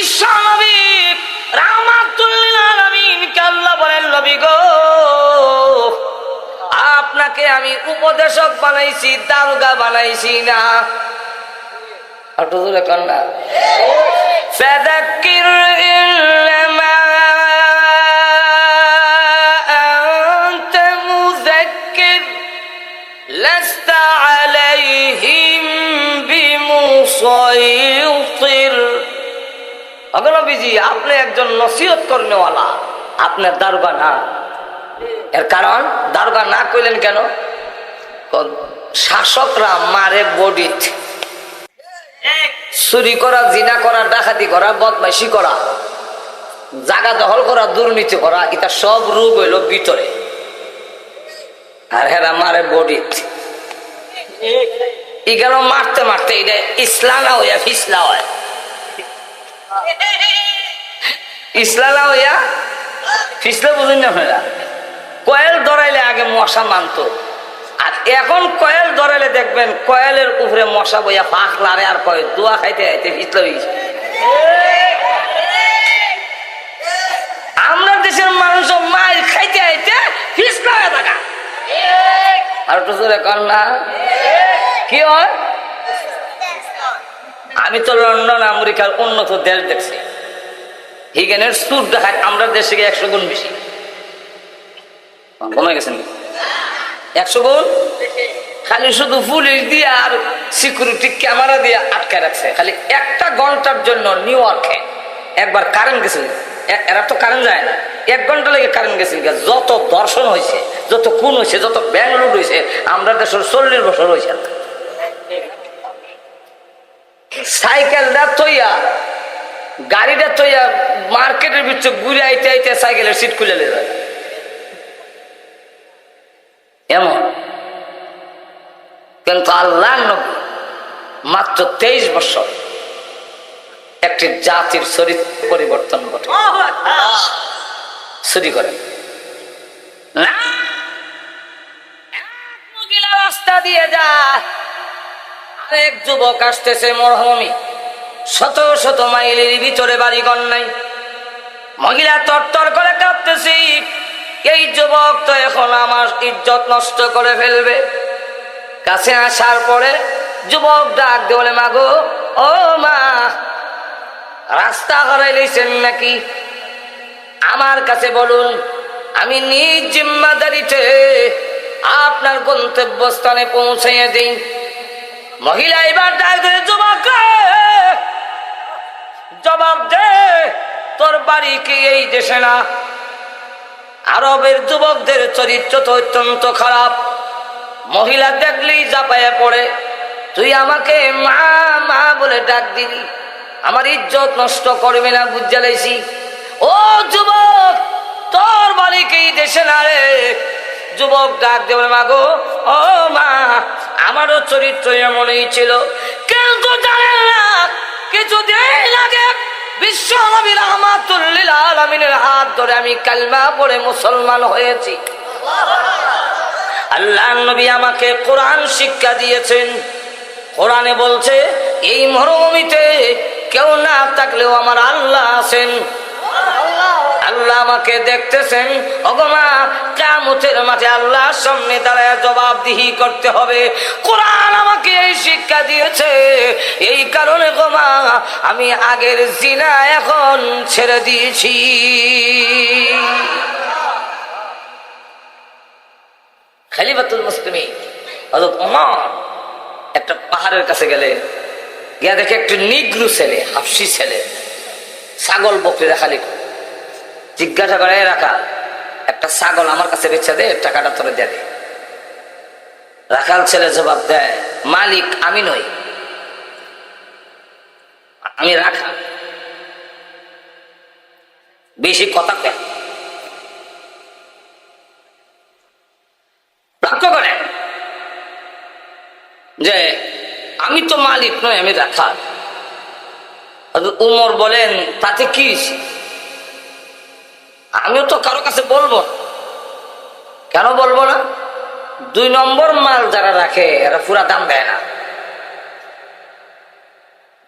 বিশ্ব নবী রাহমাতুল লিল আলামিনকে আল্লাহ বলেন, নবী গো, আপনাকে আমি উপদেশক বানাইছি, দারোগা বানাইছি না। একটু জোরে কর না। ফাযাক্কির ইন্নামা আনতা মুযাক্কির লাস্তা আলাইহিম বিমুসাইতির। ওগো নবীজি, আপনি একজন নসিহত করনেওয়ালা, আপনার দারোগা না। এর কারণ দারোগা না কইলেন কেন? শাসকরা মারে বডিত, চুরি করা, জিনা করা, ডাকাতি করা, বদমাইশি করা, জায়গা দখল করা, দুর্নীতি করা, এটা সব রূপ হইল ভিতরে, আর হেরা মারে বডিত। এগুলো মারতে মারতে এটা ইসলানা হইয়া ফিসলা হয়, ইসলানা হইয়া ফিসলা। বুঝুন না আপনারা? কয়েল ধরাইলে আগে মশা মানতো, আর এখন কয়েল ধরাইলে দেখবেন কয়েলের উপরে মশা বইয়া ফাঁক লারে, আর কয়েল দোয়া খাইতে খাইতে ফিসলা হয়ে গেছে। আমরা দেশের মানুষ মায়ের খাইতে খাইতে ফিসলা হয়ে থাকা। আর একটু জোরে কর না। কি হয়? আমি তো লন্ডন আমেরিকার উন্নত দেশ দেখছি, হিগেনের সুর দেখায় আমরা দেশে 100 গুণ বেশি। কমে গেছেন 100 গুণ। খালি শুধু পুলিশ দিয়ে আর সিকিউরিটি ক্যামেরা দিয়ে আটকায় রাখছে। খালি একটা ঘন্টার জন্য নিউ ইয়র্কে একবার কারেন্ট গেছিল, এরা তো কারেন্ট যায় না, 1 ঘন্টা লেগে কারেন্ট গেছিল। যত দর্শন হয়েছে, যত খুন হয়েছে, যত ব্যাংক লুট হয়েছে, আমরা দেশের 40 বছর হয়েছে। সাইকেলটা তৈয়া, গাড়িটা তৈয়া মার্কেটের ভিতরে ঘুরে আইতে আইতে সাইকেলের সিট খুলে যায়। এমন কিন্তু আল্লাহ নবী মাত্র 23 বছর একটি জাতির চরিত্র পরিবর্তন ঘটে। চুরি করেন না, মহিলা রাস্তা দিয়ে যায়, আরেক যুবক আসতেছে মরহমি, শত শত মাইলের ভিতরে বাড়িঘর নাই, মহিলা তরতর করে কাঁদতেছি, এই যুবক তো এখন আমার ইজ্জত নষ্ট করে ফেলবে। কাছে আসার পরে যুবক ডাক দিয়ে বলে, মা গো, ও মা, রাস্তা হারাই লইছেন নাকি? আমার কাছে বলুন, আমি নিজ জিম্মাদারিতে আপনার গন্তব্যস্থানে পৌঁছাইয়ে দিই। মহিলা এবার ডাক দিয়ে, যুবক জবাব দে, তোর বাড়ি কি এই দেশে না? আরবের যুবকদের চরিত্র তো অত্যন্ত খারাপ। মহিলা দেখলেই জাপায়া পড়ে, তুই আমাকে মা মা বলে ডাক দিলি, আমার ইজ্জত নষ্ট করবে না, বুঝা লাইছি। ও যুবক, তোর বাড়ি কি দেশে না রে? যুবক ডাক দেবে, মা গো, ও মা, আমারও চরিত্র এমনই ছিল, কিন্তু জানেন না, কিছুদিন আগে বিশ্ব নবী রাহমাতুল লিল আলামিনের হাত ধরে আমি কালিমা পড়ে মুসলমান হয়েছি। আল্লাহ নবী আমাকে কোরআন শিক্ষা দিয়েছেন। কোরআনে বলছে, এই মরুভূমিতে কেউ না থাকলেও আমার আল্লাহ আছেন। আল্লাহ আমাকে দেখতেছেন। ওগো মা, কিয়ামতের মাঠে আল্লাহর সামনে দাঁড়ায় জবাবদিহি করতে হবে। কোরআন আমাকে এই শিক্ষা দিয়েছে। এই কারণে গো মা, আমি আগের জিনা এখন ছেড়ে দিয়েছি। খলিফাতুল মুসলিমিন হযরত ওমর একটা পাহাড়ের কাছে গেলে, গিয়া দেখে একটা নিগ্রো ছেলে, হাফসি ছেলে, ছাগল বকরি রাখালি। জিজ্ঞাসা করে, রাখা একটা ছাগল আমার কাছে বেচে দে, টাকাটা তোরে দে। রাখাল ছেলে জবাব দেয়, মালিক আমি নই, আমি রাখাল। বেশি কথা কেন? লক্ষ্য করে যে আমি তো মালিক নই, আমি রাখাল। উমর বলেন, তাতে কি? আমিও তো কারো কাছে বলবো। কেন বলবো না? 2 নম্বর মাল যারা রাখে এরা পুরা দাম দেয় না।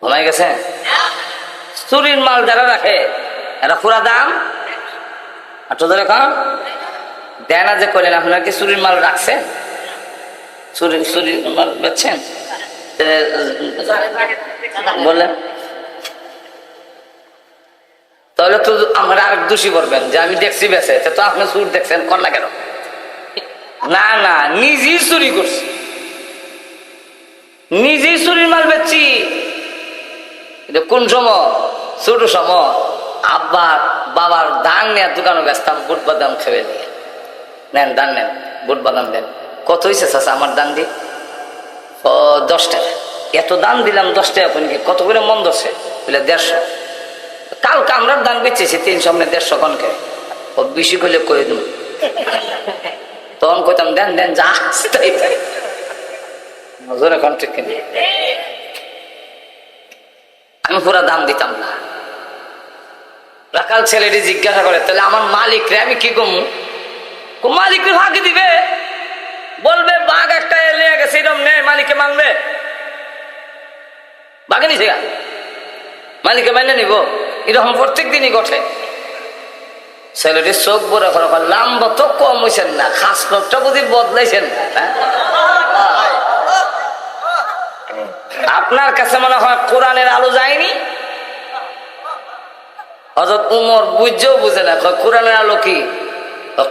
ঘুমাই গেছে? চুরির মাল যারা রাখে এরা পুরা দাম আর তোদের এখন দেয় না যে করলেন আপনারা কি চুরির মাল রাখছেন চুরির মাল বেচছেন বললেন তাহলে তো আমরা আরেক দোষী করবেন যে আমি দেখছি বেছে তো আপনি চুর দেখছেন কর না কেন না না নিজেই চুরি করছি নিজেই চুরির মাল বেচছি কোন সময় ছোট সময় আব্বার বাবার ধান নেওয়ার দোকানে বেচতাম বুট বাদাম খেয়ে দিয়ে নেন ধান নেন বুট বাদাম দেন কত হয়েছে চাচা আমার দান দিয়ে 10 টাকা এত দান দিলাম 10 টাকা কি কত করে মন ধরছে বলে 150 কালকে আমরা দান বেচেছি 300 সামনে 150 কনকে ও বেশি করলে করে দেব তখন কইতাম দেন দেন যা জোরে কোন ঠিক কিনে আমি পুরা দাম দিতাম না রাখাল ছেলেটি জিজ্ঞাসা করে তাহলে আমার মালিক রে আমি কি কমু মালিক রে ভাগে দিবে বলবে বাঘ একটা নিয়ে গেছে এরকম নেই মালিককে মানবে বাঘে নিছে গা মালিককে মাইনে নিব এরকম প্রত্যেক দিনই ঘটে ছেলেটির চোখ বড় করে লাম্বা তো কম হয়েছেন না খাস লোকটা বুঝি বদলাইছেন না আপনার কাছে মনে হয় কোরআনের আলো যায়নি হযরত উমর বুঝেও বুঝে না কোরআনের আলো কি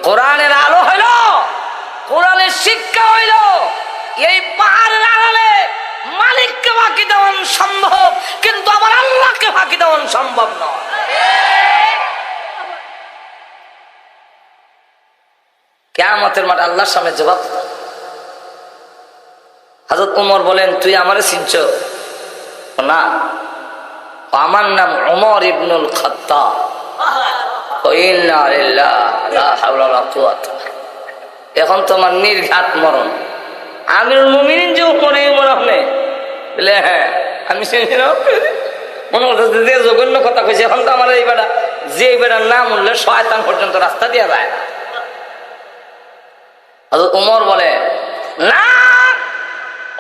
কোরআনের আলো হইল কোরআনের শিক্ষা হইল এই পাহাড়ের আড়ালে মালিককে ফাঁকি দেওয়ান সম্ভব কিন্তু আমার আল্লাহকে ফাঁকি দেওয়ান সম্ভব নয় কিয়ামতের মাঠে আল্লাহর সামনে জবাব হযরত উমর বলেন তুই আমারে চিনছ না আমার নাম উমর ইবনুল খাত্তাব এখন তোমার নির্ঘাত মরণ আমিরুল মুমিনিন যে উপরে মনে হবে বলে হ্যাঁ আমি মনে করতেছি যে জঘন্য কথা কইছে এখন তো আমার এই বেটা যে বেটার নাম উঠলে শয়তান পর্যন্ত রাস্তা দিয়ে যায় না হযরত উমর বলে না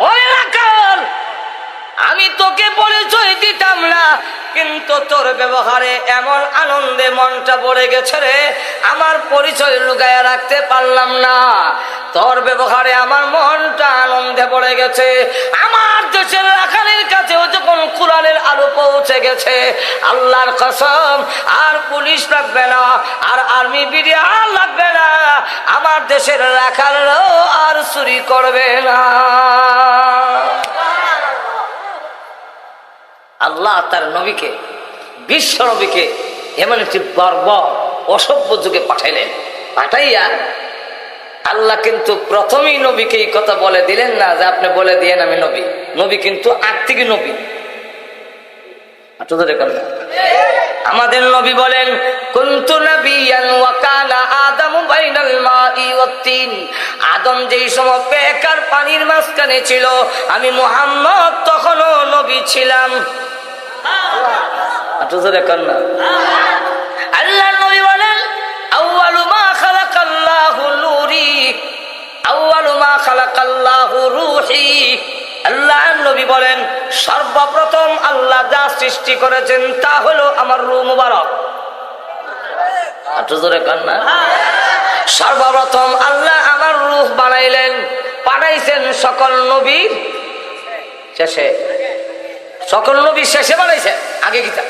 ওই রাখাল আমি তোকে পরিচয় দিতাম না কিন্তু তোর ব্যবহারে এমন আনন্দে মনটা ভরে গেছে রে আমার পরিচয় লুকায়া রাখতে পারলাম না তোর ব্যবহারে আমার মনটা আনন্দে ভরে গেছে আমার দেশের রাখালের কাছেও যখন কোরআনের আলো পৌঁছে গেছে আল্লাহর কসম আর পুলিশ লাগবে না আর আর্মি বিডিআর লাগবে না আমার দেশের রাখালও আর চুরি করবে না আল্লাহ তার নবীকে বিশ্ব নবীকে এমন একটি বর্বর অসভ্য যুগে পাঠাইলেন পাঠাইয়া আল্লাহ কিন্তু প্রথমেই নবীকে এই কথা বলে দিলেন না যে আপনি বলে দিয়েন আমি নবী নবী কিন্তু আগ থেকে নবী আমাদের নবী বলেন কুনতু নাবিয়ান ওয়া কানা আদামু বাইনাল মাই ওয়াত তিন আদম যেই সময় বেকার পানির মাঝখানে ছিল আমি মুহাম্মদ তখনও নবী ছিলাম আল্লাহ নবী বলেন আউয়ালু মা খালাকাল্লাহু নূরি আউয়ালু মা খালাকাল্লাহু রূহি আল্লাহ নবী বলেন সর্বপ্রথম আল্লাহ যা সৃষ্টি করেছেন তা হলো আমার রূহ মুবারক সর্বপ্রথম আল্লাহ আমার রূহ বানাইলেন পাঠাইছেন সকল নবীর শেষে সকল নবী শেষে বানাইছেন আগে কিতা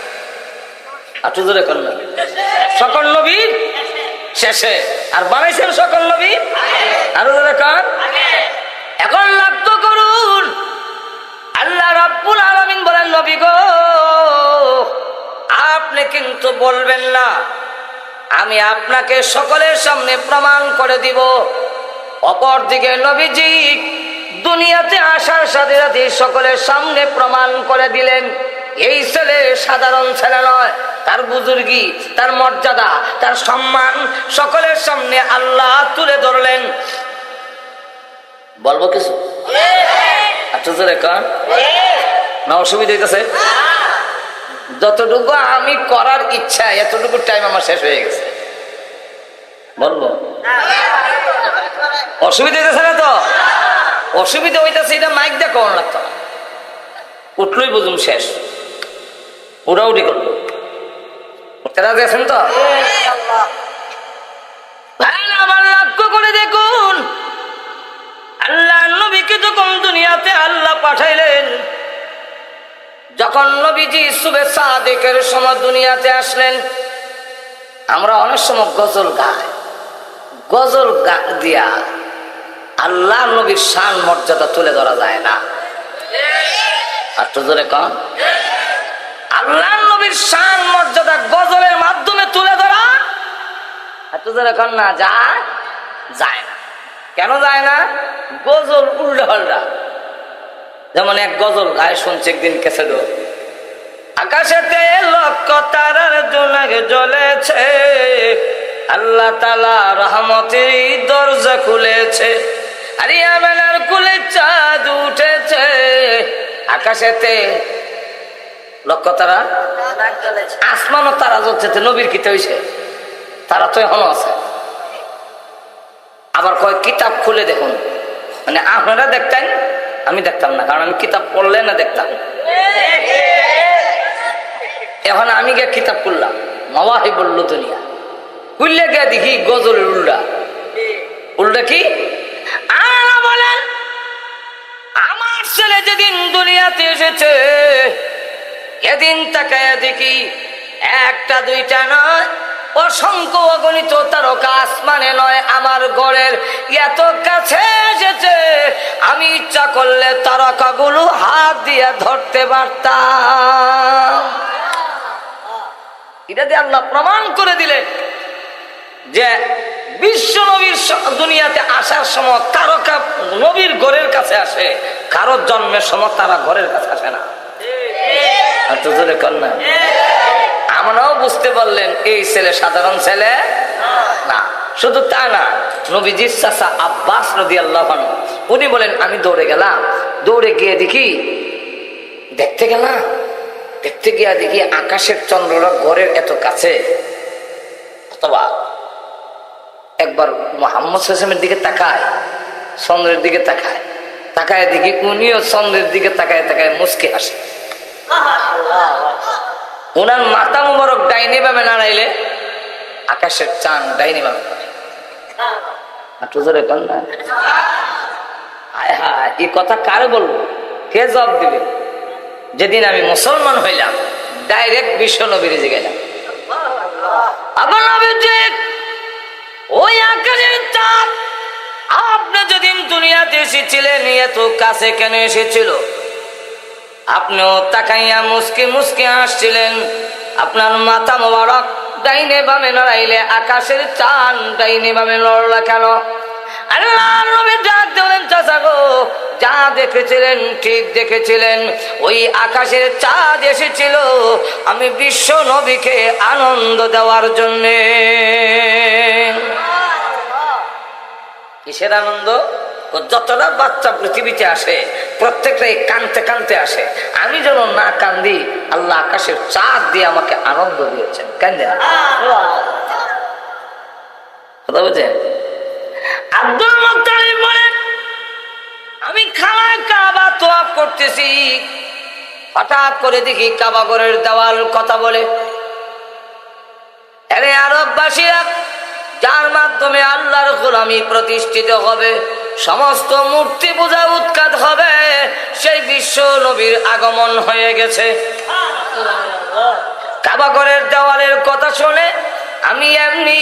সকল নবীর শেষে আর বানাইছেন সকল নবী আরো এখন লক্ষ্য করুন আল্লাহ রাব্বুল আলামিন বলেন নবী গো আপনি কিন্তু বলবেন না আমি আপনাকে সকলের সামনে প্রমাণ করে দিব অপরদিকে নবীজি দুনিয়াতে আসার সাথে সাথে সকলের সামনে প্রমাণ করে দিলেন এই ছেলে সাধারণ ছেলে নয় তার বুজুর্গি তার মর্যাদা তার সম্মান সকলের সামনে আল্লাহ তুলে ধরলেন বলবো কিছু আচ্ছা কারণ না অসুবিধা হইতেছে যতটুকু আমি করার ইচ্ছা এতটুকু টাইম আমার শেষ হয়ে গেছে বলবো অসুবিধা হইতেছে না তো অসুবিধা হইতেছে এটা মাইক দিয়ে কখন লাগতো না উঠলই বুঝুম শেষ উড়াউড়ি করলো। তারা দেখেন তো আমার লক্ষ্য করে দেখুন, আল্লাহ নবীকে যখন দুনিয়াতে আল্লাহ পাঠাইলেন, যখন নবীজি সুবে সাদেকের সময় দুনিয়াতে আসলেন, আমরা অনেক সময় গজল গাই, গজল দিয়া আল্লাহ নবীর শান মর্যাদা তুলে ধরা যায় না। আর তো জোরে কন, আল্লাহ নবীর শান মর্যাদা গজলের মাধ্যমে তুলে ধরা এত জোরে কন না যায় না। কেন যায় না? গজল উল্টা পাল্টা। যেমন এক গজল গায়ে শুনছে একদিন কেসে দো, আকাশেতে লক্ষ তারার জোনাক জ্বলেছে, আল্লাহ তাআলা রহমতের দরজা খুলেছে, আরিয়া বেলার কুলে চাঁদ উঠেছে, আকাশেতে লক্ষ তারা, আসমানও তারা জ্বলছে। নবীর কিতে হয়েছে, তারা তো এখনো আছে। আবার কয় কিতাব খুলে দেখুন, মানে আপনারা দেখতেন, আমি দেখতাম না, কারণ আমি কিতাব পড়লে না দেখতাম। এখন আমি গিয়ে কিতাব পড়লাম, মাওয়াহিবুল লুদুনিয়া, খুললে গিয়ে দেখি গজলের উল্টা কি আল্লাহ বলেন, আমার ছেলে যেদিন দুনিয়াতে এসেছে, এদিন তাকায় দেখি একটা দুইটা নয়, অসংখ্য অগণিত তারকা আসমানে নয়, আমার ঘরের এত কাছে এসেছে, আমি ইচ্ছা করলে তারকাগুলো হাত দিয়ে ধরতে পারতাম। এটা দিয়ে আল্লাহ প্রমাণ করে দিলেন যে বিশ্ব নবীর দুনিয়াতে আসার সময় তারকা নবীর ঘরের কাছে আসে, কারোর জন্মের সময় তারা ঘরের কাছে আসে না। আমরাও বুঝতে পারলেন এই ছেলে সাধারণ ছেলে না। শুধু তা না, নবীজির চাচা আব্বাস রাদিয়াল্লাহু আনহু উনি বলেন, আমি দৌড়ে গেলাম, দৌড়ে গিয়ে দেখি, দেখতে গিয়া দেখি আকাশের চন্দ্ররা ঘরের এত কাছে। অথবা একবার মুহাম্মদ সাল্লাল্লাহু আলাইহি ওয়াসাল্লামের দিকে তাকায়, চন্দ্রের দিকে তাকায় দেখি উনিও চন্দ্রের দিকে তাকায় মুচকি হাসে। উনার মাথা মুবারক ডাইনে বামে নাড়াইলে আকাশের চাঁদ ডাইনে বামে করে। এই কথা কারে বলবো, কে জবাব দিবে? যেদিন আমি মুসলমান হইলাম, ডাইরেক্ট বিশ্ব নবীর গেলাম। আবার ওই আকাশের চাঁদ আপনি যেদিন দুনিয়াতে এসেছিলেন, এত কাছে কেন এসেছিল? আপনিও তাকাইয়া মুসকি আসছিলেন, আপনার মাথা মোবারক ডাইনে বামে নড়াইলে আকাশের চাঁদ ডাইনে বামে নড়লা কেন? আল্লাহর নবী ডাক দিলেন, চাচা গো, যা দেখেছিলেন ঠিক দেখেছিলেন, ওই আকাশের চাঁদ এসেছিল আমি বিশ্ব নবীকে আনন্দ দেওয়ার জন্যে। কিসের আনন্দ? যতটা বাচ্চা পৃথিবীতে আসে প্রত্যেকটাই কানতে আসে, আমি যেন না কান্দি, আল্লাহ আকাশের চাঁদ দিয়ে আমাকে আনন্দ দিয়েছেন। কান্দে কথা বুঝেন? আব্দুল মুত্তালিব বলেন, আমি কাবা তোয়াফ করতেছি, হঠাৎ করে দেখি কাবা ঘরের দেওয়াল কথা বলে, আরে আরববাসীরা, যার মাধ্যমে আল্লাহর গোলামি প্রতিষ্ঠিত হবে, সমস্ত মূর্তি পূজা উৎখাত হবে, সেই বিশ্ব নবীর আগমন হয়ে গেছে। কাবা ঘরের দেওয়ালের কথা শুনে আমি এমনি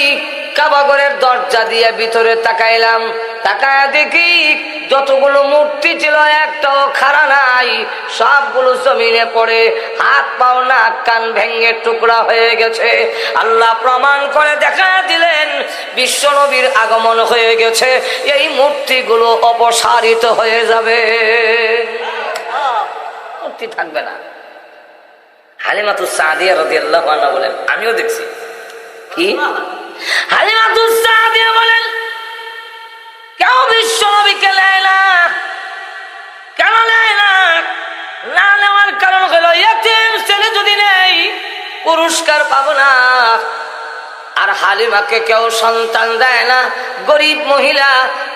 কাবা ঘরের দরজা দিয়ে ভিতরে তাকাইলাম, তাকায় দেখি যতগুলো মূর্তি ছিল একটাও খাড়া নাই, সবগুলো জমিনে পড়ে হাত পাও নাক কান ভেঙে টুকরা হয়ে গেছে। আল্লাহ প্রমাণ করে দেখা দিলেন বিশ্ব নবীর আগমন হয়ে গেছে, এই মূর্তিগুলো অপসারিত হয়ে যাবে, মূর্তি থাকবে না। হালিমাতুস সাদিয়া রাদিয়াল্লাহু আনহা বলেন, আমিও দেখছি। কি? হালিমাতুস সাদিয়া বলেন, কেউ বিশ্ব নবীকে নেয় না। কেন নেয় না? না নেওয়ার কারণ হলো, এতিম ছেলে যদি নেই পুরস্কার পাবো না। আর হালিমাকে কেউ সন্তান দেয় না, গরিব মহিলা,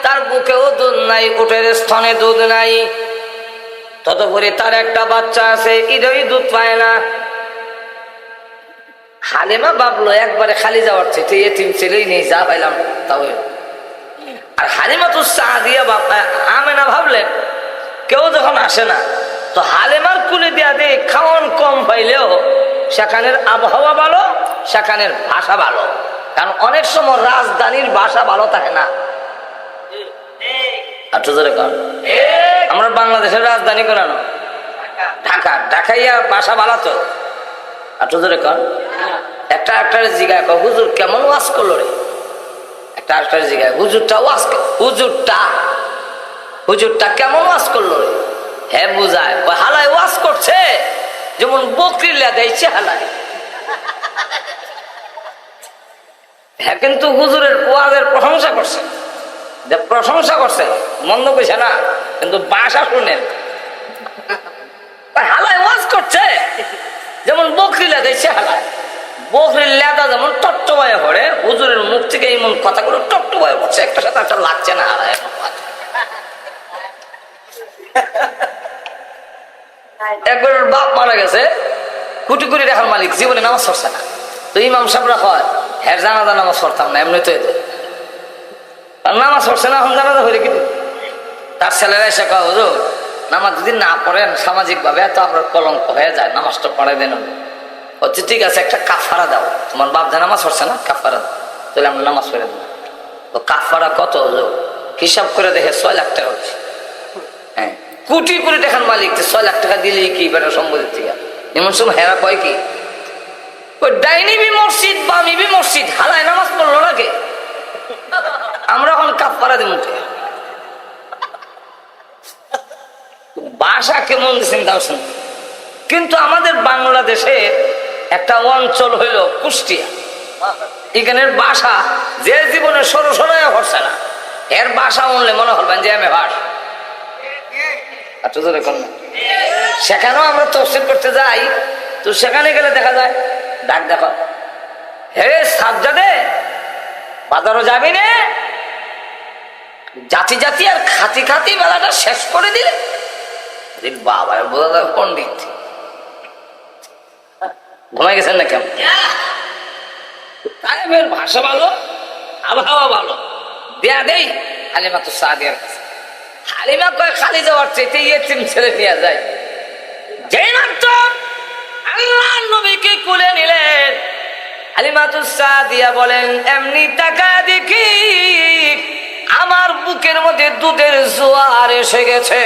তার বুকেও দুধ নাই, উটের স্তনে দুধ নাই, ততপরে তার একটা বাচ্চা আছে, ঈদই দুধ পায় না। হালিমা ভাবলো একবারে খালি যাওয়ার চেয়ে এতিম ছেলেই নেই, যা পাইলাম তাও। আর হালিমা তো সাদিয়া আমেনা ভাবলেন কেউ যখন আসে না, তো হালিমার কুলে দিয়া দিয়ে খাওয়ান কম পাইলেও সেখানের আবহাওয়া ভালো, সেখানের ভাষা ভালো। কারণ অনেক সময় রাজধানীর ভাষা ভালো থাকে না। আমরা বাংলাদেশের রাজধানী কোন? ঢাকা। ঢাকাইয়া ভাষা ভালো তো। একটা একটার জিগায় হুজুর কেমন ওয়াজ করলো রে, একটা একটার জিগায় হুজুরটা কেমন ওয়াজ করলো রে। হ্যাঁ বুঝায় হালায় ওয়াজ করছে যেমন বকরির লেদাইছে হালায়। হ্যাঁ কিন্তু হুজুরের ওয়াজের প্রশংসা করছে, মন্দ কইছে না, কিন্তু ভাষা শুনেন হালায় ওয়াজ করছে যেমন বকরি লেদাইছে হালায়। বকরির লেদা যেমন টট্টবায় পড়ে, হুজুরের মুখ থেকে এমন কথাগুলো টট্টবায় পড়ছে, একটা সাথে একটা লাগছে না হালায়। একবার বাপ মারা গেছে, কোটি কোটি টাকার মালিক, জীবনে নামাজ পড়ছে না। তো ইমাম সাহেবরা হয় হ্যাঁ জানাজা নামাজ পড়তাম না, এমনি তো নামাজ পড়ছে না, এখন জানাজা হয়ে কিন্তু তার ছেলেরা এসে কয় হুজুর নামাজ যদি না পড়েন সামাজিক ভাবে তো আপনার কলঙ্ক হয়ে যায়, নামাজটা পড়াই দেন। হচ্ছে ঠিক আছে, একটা কাফারা দাও, তোমার বাপ যা নামাজ পড়ছে না, কাফারা দাও, তাহলে আমরা নামাজ পড়ে দেবো। তো কাফারা কত হুজুর? হিসাব করে দেখে 6 লাখ টাকা হচ্ছে। হ্যাঁ, কোটি কোটি টাকার মালিক 6 লাখ টাকা দিলেই কি বেটা সম্পত্তির থেকে? এমন সময় হেরা কয় কি ডাইনি বি মসজিদ বামি বি মসজিদ, হালায় নামাজ পড়লো নাকি? আমরা এখন কাফারা দিব। ভাষা কেমন চিন্তা করছেন? কিন্তু আমাদের বাংলাদেশে একটা অঞ্চল হইল কুষ্টিয়া, এখানের ভাষা যে জীবনে সরসরায় হচ্ছে না, এর ভাষা শুনলে মনে হবেন যে আমি ভাষ। সেখানেও আমরা তফসিল করতে যাই, তো সেখানে গেলে দেখা যায় ডাক দেখো হে সাজ্জাদে বাজারও যাবি নে, জাতি জাতি আর খাতি খাতি বেলাটা শেষ করে দিলে। বাবা বোঝা যায় পন্ডিত ঘুমাই গেছেন না কেমন? ভাষা ভালো, আবহাওয়া ভালো, দেয়া দেই। হালিমা তো সাদিয়ার কাছে, হালিমা কয় খালি যাওয়ার চাইতে এতিম ছেলে নিয়ে যায়। যেই মাত্র আল্লাহ নবীকে কুলে নিলেন, হালিমা তো সাদিয়া বলেন এমনি টাকা দেখি আমার বুকের মধ্যে দুধের জোয়ার এসে গেছে,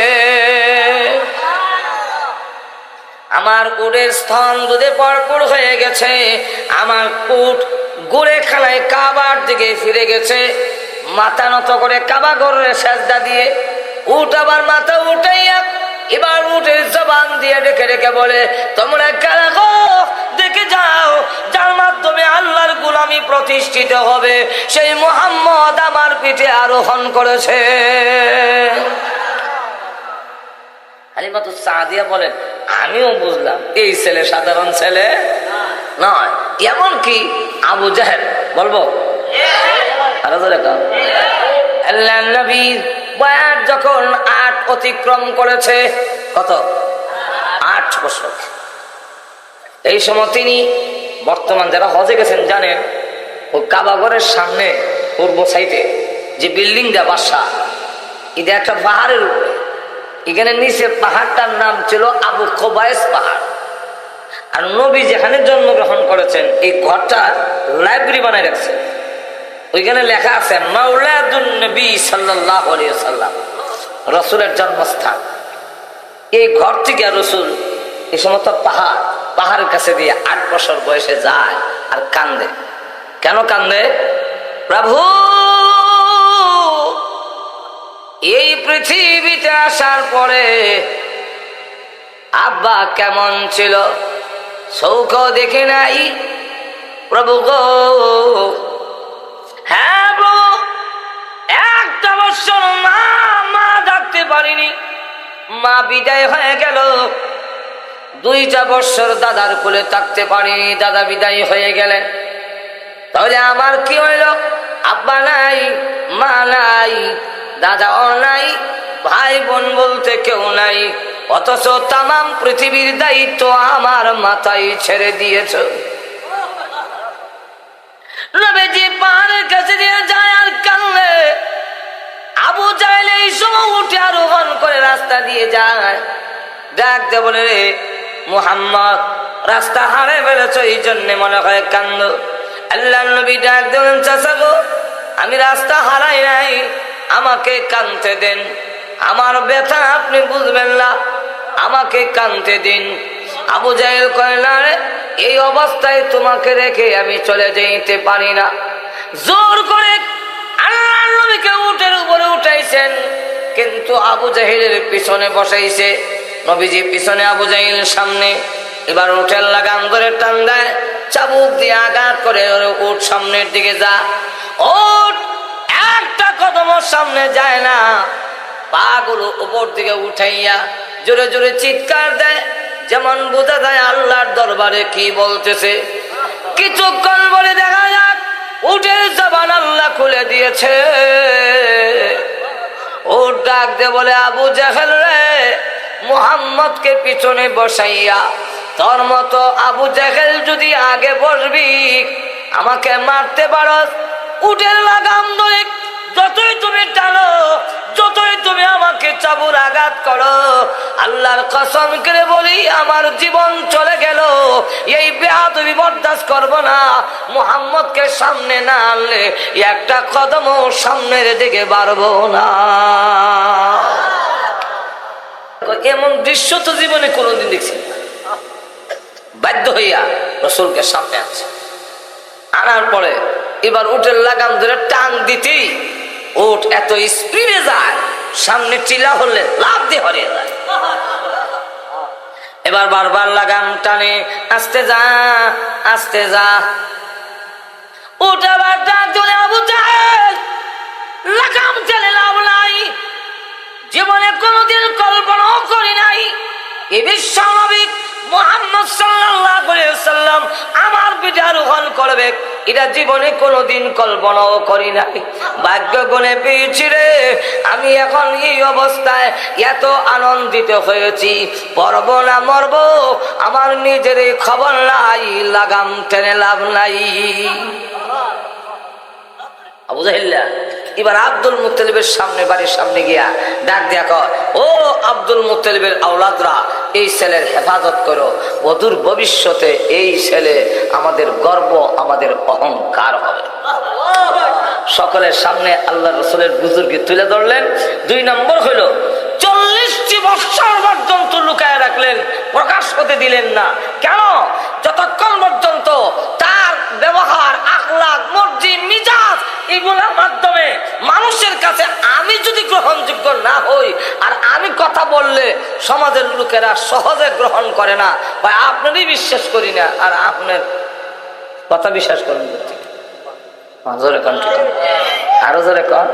আমার উটের স্তন দুধে ভরপুর হয়ে গেছে, আমার উট গুড়ে খানায় কাবার দিকে ফিরে গেছে। মাথা নত করে কাবা ঘরের সাজদা দিয়ে উট আবার মাথা উঠাইয়া এবার উটের জবান দিয়ে ডেকে ডেকে বলে তোমরা কারা গো, দেখে যাও যার মাধ্যমে আল্লাহর গোলামি প্রতিষ্ঠিত হবে, সেই মুহাম্মদ আমার পিঠে আরোহণ করেছে। হালিমা তো সাদিয়া বলেন আমিও বুঝলাম এই ছেলে সাধারণ ছেলে নয়, এমন কি আবু জাহেল বলবো। আল্লাহ নবীর বয়স যখন 8 অতিক্রম করেছে, কত 8 বছর, এই সময় তিনি বর্তমান যারা হজে গেছেন জানেন ও কাবাগরের সামনে পূর্ব সাইডে যে বিল্ডিংটা বাসা, এটা একটা পাহাড়ের উপরে, এখানে নিচে পাহাড়টার নাম ছিল আবু কোবায়েস পাহাড়। আর নবী যেখানে জন্মগ্রহণ করেছেন এই ঘরটা লাইব্রেরি বানায় রাখছে, ওইখানে লেখা আছে মাওলাদুন নবী সাল্লাল্লাহু আলাইহি ওয়াসাল্লাম, রাসূলের জন্মস্থান। এই ঘর থেকে রাসূল এই সমস্ত পাহাড়ের কাছে দিয়ে 8 বছর বয়সে যায় আর কান্দে। কেন কান্দে? প্রভু এই পৃথিবীতে আসার পরে আব্বা কেমন ছিল চৌখ দেখে নাই প্রভু গো। হ্যাঁ প্রভু, 1টা বছর মা ডাকতে পারিনি, মা বিদায় হয়ে গেল। 2টা বছর দাদার কোলে থাকতে পারিনি, দাদা বিদায় হয়ে গেলেন। তাহলে আমার কি হইল? আব্বা নাই, মা নাই, দাদাও নাই, ভাই বোন বলতে কেউ নাই, অথচ তামাম পৃথিবীর দায়িত্ব আমার মাথায় ছেড়ে দিয়েছ। নবীজি পাহাড়ের কাছে দিয়ে যায় আর কান্দে। আবু জাহেল এই সময় উঠে আরোহণ করে রাস্তা দিয়ে যায়, ডাকতে বলে, রে মুহাম্মদ, রাস্তা হারিয়ে ফেলেছ, এই জন্য মনে হয় কান্দ। আল্লাহর নবী ডাক দেবেন, চাচা গো, আমি রাস্তা হারাই নাই, আমাকে কাঁদতে দেন, আমার ব্যথা আপনি বুঝবেন না, আমাকে কাঁদতে দিন। আবু জাহেল কয়, না রে, এই অবস্থায় তোমাকে রেখে আমি চলে যেতে পারি না। জোর করে আল্লাহর নবীকে উটের উপরে উঠাইছেন, কিন্তু আবু জাহেলের পিছনে বসাইছে। নবীজি পিছনে, আবু জাহেল সামনে। এবার উটের লাগাম ধরে টান দেয়, চাবুক দিয়ে আঘাত করে, উট সামনের দিকে যা। উট একটা কদম সামনে যায় না, পা গুলো উপর দিকে উঠাইয়া জোরে জোরে চিৎকার দেয়, যেমন বোঝা যায় আল্লাহর দরবারে কি বলতেছে। কিছুক্ষণ বলে দেখা যাক উটের জবান আল্লাহ খুলে দিয়েছে। উট ডাক দে বলে, আবু জাহেল রে, মুহাম্মদকে পিছনে বসাইয়া তোর মতো আবু জাহেল যদি আগে বসবি, আমাকে মারতে পারস। উটের লাগাম ধরে যতই তুমি টানো, যতই তুমি আমাকে চাবুর আঘাত করো, আল্লাহর কসম করে বলি আমার জীবন চলে গেল, এই বেয়াদবি বরদাস্ত করব না। মুহাম্মদকে সামনে না আনলে একটা কদমও সামনের দিকে বাড়বো না। এমন দৃশ্য তো জীবনে কোনোদিন দেখছি না। বাধ্য হইয়া রাসূলকে সামনে আনছে, আনার পরে এবার উটের লাগাম ধরে টান দিতেই উট এত স্পিডে যায়, সামনে টিলা হলে লাফ দিয়ে হরিয়ে যায়। এবার বারবার লাগাম টানে, আস্তে যা, আস্তে যা। উট আবার ডাক চলে, আবু জাহেল, লাগাম টেনে লাভ নাই, জীবনে কোনোদিন কল্পনাও করি নাই এ বিশ্ব নবী মুহাম্মদ সাল্লাল্লাহু আলাইহি ওয়াসাল্লাম আমার পিঠে আরোহণ করবে, এটা জীবনে কোনোদিন কল্পনাও করি নাই। ভাগ্য গুণে পেয়েছি রে, আমি এখন এই অবস্থায় এত আনন্দিত হয়েছি, পরব না মরব আমার নিজের খবর নাই, লাগাম টেনে লাভ নাই। আবু জাহেল এবার আব্দুল মুত্তালিবের সামনে, বাড়ির সামনে গিয়া ডাক দিয়া কয়, ও আব্দুল মুত্তালিবের আওলাদরা, এই ছেলের হেফাজত করো, অদূর ভবিষ্যতে এই ছেলে আমাদের গর্ব, আমাদের অহংকার হবে। সকলের সামনে আল্লাহ রাসূলের বুজুর্গি তুলে ধরলেন। 2 নম্বর হইল 40টি বৎসর পর্যন্ত লুকায় রাখলেন, প্রকাশ হতে দিলেন না। কেন? যতক্ষণ পর্যন্ত তার ব্যবহার, আখলাক, মর্জি, মিজাজ এগুলোর মাধ্যমে মানুষের কাছে আমি যদি গ্রহণযোগ্য না হই, আর আমি কথা বললে সমাজের লোকেরা সহজে গ্রহণ করে না, বা আপনারই বিশ্বাস করি না, আর আপনার কথা বিশ্বাস করেন। আরো জোরে কন।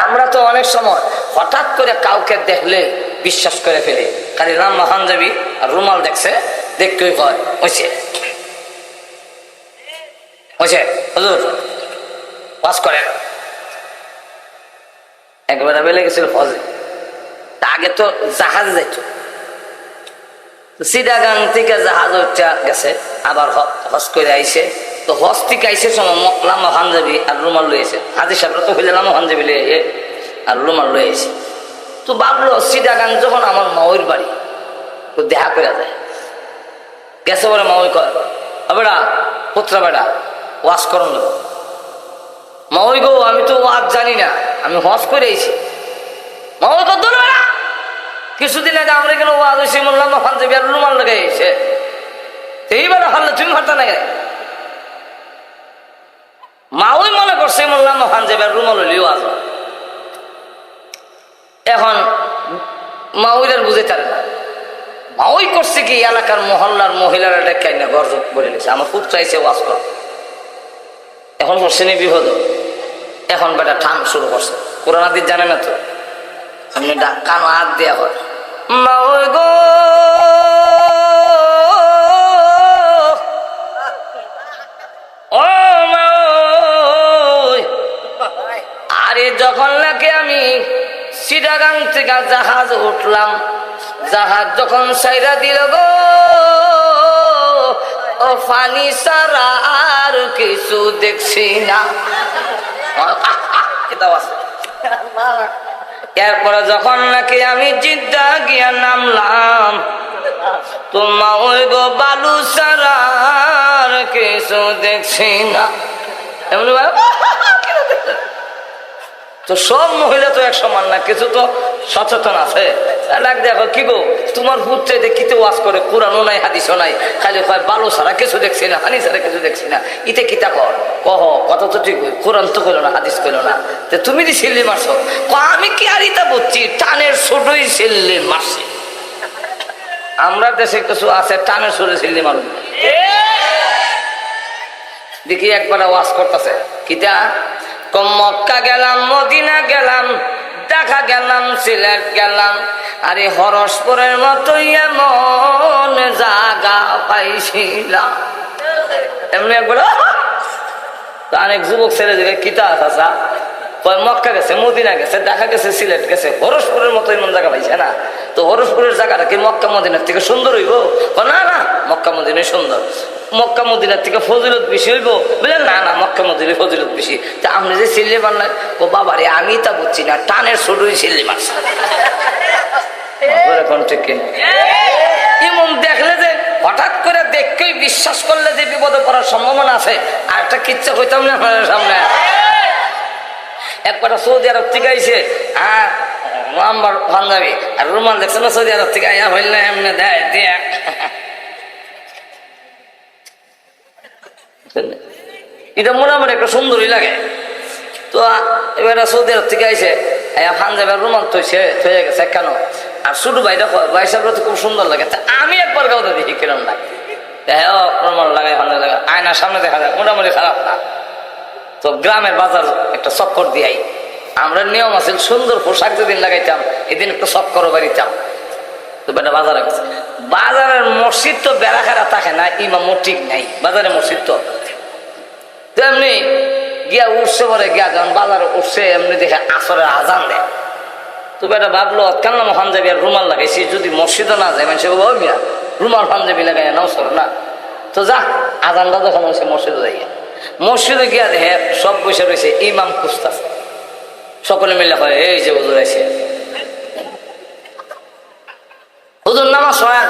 আমরা তো অনেক সময় হঠাৎ করে কাউকে দেখলে বিশ্বাস করে ফেলি, খালি রাম পাঞ্জাবি আর রুমাল দেখছে, দেখতে কয় ওইছে ওইছে হুজুর ওয়াজ করেন। একবার বেলে গেছিল হজে, আগে তো জাহাজে যাইত, চিটাগাং থেকে জাহাজ উঠা গেছে, আবার হজ করে আইসে। তো হজ থেকে আইসে সময় লামা পাঞ্জাবি আর রুমাল লইছে, হাজি সাহেবরা তো হইলে লামা পাঞ্জাবি লইয়ে আর রুমাল লই আইছে। তো ভাবলো চিটাগাং যখন আমার মাওয়ের বাড়ি, তো দেখা করে যায়। গেছে বলে মাওই কয়, বেড়া পুত্রা বেড়া ওয়াজ করুন। মাওই গো, আমি তো ওয়াজ জানি না, আমি হজ করে আইছি। মাওই কত বেড়া, কিছুদিন আগে আমরা এখানে ওয়াজ হয়েছি, বললাম পাঞ্জাবি আর রুমাল লাগাই আইছে, এইবার হলে তুমি হাঁটা না গায়ে। মাওই মনে করছে বললাম পাঞ্জাবি আর রুমাল হইলেও ওয়াজ। এখন মাওইরার বুঝে তার না, মাওই করছে কি এলাকার মহল্লার মহিলারা ডেকে না গর্জক বলে নিয়েছে, আমার খুব চাইছে ওয়াজ কর। এখন করছে নি বিপদ, এখন বেটা ঠান শুরু করছে, কোরআন হাদিস জানে না তো, আপনি কানো হাত দেওয়া হয়। মাওই গো ও মাওই, আরে যখন নাকি আমি চিটাগাং থেকে জাহাজ উঠলাম, জাহাজ যখন সাইরা দিল গো, ও ফানি সারা আর কিছু দেখছি না। এরপরে যখন নাকি আমি জিদ্দা গিয়া নামলাম, তোমা ওই গো বালু সারা আর কিছু দেখছি না। এমনি তো সব মহিলা তো এক সমান না, কিছু তো সচেতন আছে। ডাক দেখো কি গো তোমার ভূত চাইতে কিতে ওয়াজ করে, কোরআনও নাই হাদিসও নাই, খালি কয় বালু ছাড়া কিছু দেখছি না, হানি ছাড়া কিছু দেখছি না। ইতে কিতা কর কহ কথা তো ঠিক, কোরআন তো কইলো না, হাদিস কইলো না, তো তুমি যে সিল্লি মারছো। আমি কি আর ইতা বুঝছি, টানের ছোটই সিল্লি মারছি। আমরা দেশে কিছু আছে টানের ছোট সিল্লি মারুন। দেখি একবার ওয়াজ করতেছে কিতা, মক্কা গেলাম, মদিনা গেলাম, ঢাকা গেলাম, সিলেট গেলাম, আরে হরসপুরের মতো এমন জায়গা পাইছিলাম। এমনি একবার অনেক যুবক ছেলে দিকে কিতা আসা মক্কা গেছে, মদিনা গেছে, ঢাকা গেছে, সিলেট গেছে, হরসপুরের মতো এমন জায়গা পাইছে না। তো হরসপুরের জায়গাটা কি মক্কা মদিনার থেকে সুন্দর হইব? না না, মক্কা মদিনাই সুন্দর। মক্কা মদিনার থেকে ফজিলত বেশি হইব? বললেন না না, মক্কা মদিনার ফজিলত বেশি। তা আপনি যে সিল্লি মারলেন, ও বাবারে আমি তা বুঝছি না, টানের ছোটই সিল্লি মারছে। এখন ঠিক এমন দেখলে যে হঠাৎ করে দেখকেই বিশ্বাস করলে যে বিপদে পড়ার সম্ভাবনা আছে। আর একটা কিচ্ছা কইতাম না আপনার সামনে। একবার সৌদি আরব থেকে আইসে আর আমার পাঞ্জাবি আর রুমাল দেখছে না, সৌদি আরব থেকে আইয়া হইলে এমনি দেয় দিয়া এটা মোটামুটি একটা সুন্দরই লাগে। তো এবার সৌদি আরব থেকে আইসে পাঞ্জাবি আর রুমাল থইছে, থয়ে গেছে কেন। আর ছোট ভাইটা ভাই সাহেব তো খুব সুন্দর লাগে। তা আমি একবার কাউকে দেখি কিরম লাগে, রুমাল লাগাই পাঞ্জাবি লাগাই, আয়নার সামনে দেখা যায় মোটামুটি খারাপ না। তো গ্রামের বাজার একটা চক্কর দিয়াই, আমরা নিয়ম আছে সুন্দর পোশাক যেদিন লাগাইতাম এদিন একটু চক্করও বাড়িতাম। তো বেটা বাজারে গেছে, বাজারের মসজিদ তো বেড়া খারা থাকে না, ইমাম ঠিক নাই বাজারে মসজিদ। তো এমনি গিয়া উঠছে পরে গিয়া যখন বাজারে উঠছে এমনি দেখে আসরের আজান দেয়। তো বেটা ভাবলো কেন পাঞ্জাবি আর রুমাল লাগাইছি, যদি মসজিদও না যায় মানুষ মিয়া রুমাল পাঞ্জাবি লাগাই নাও সর না। তো যা আজানটা যখন হয়েছে মসজিদে যাই, মসজিদে গিয়া দেখে সব বসে রয়েছে, ইমাম খুঁজতেছে। সকলে মিলে হয় এই যে হুজুর আছে, হুজুর নামাজ পড়েন,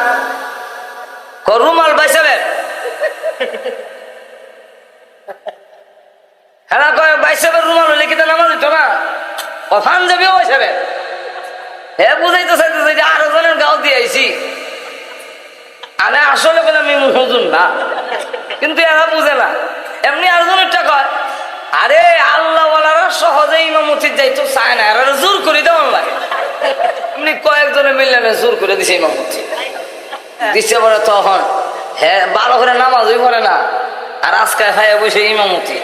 রুমাল বাইসাবেন। হ্যাঁ কয় বাইসাবের রুমাল হলে কিন্তু নামাজ হইতো না, ওখান যাবেও বাইসাবেন। হ্যাঁ বুঝাইতে চাইতেছে যে আরো জনের গাও দিয়ে আইছি। আমি আসলে বলে আমি হুজুর না, কিন্তু এরা বুঝে না। এমনি আরেকজনেরটা কয় আরে আল্লাহওয়ালারা সহজে ইমামতির যাইতো চায় না, এরা জোর করে দেওয়ার লাগে। এমনি কয়েকজনে মিললে জোর করে দিছে ইমামতি দিচ্ছে পরে তখন হ্যাঁ ভালো করে নামাজই পড়ে না, আর আজকে খাইয়া বসে ইমামতি।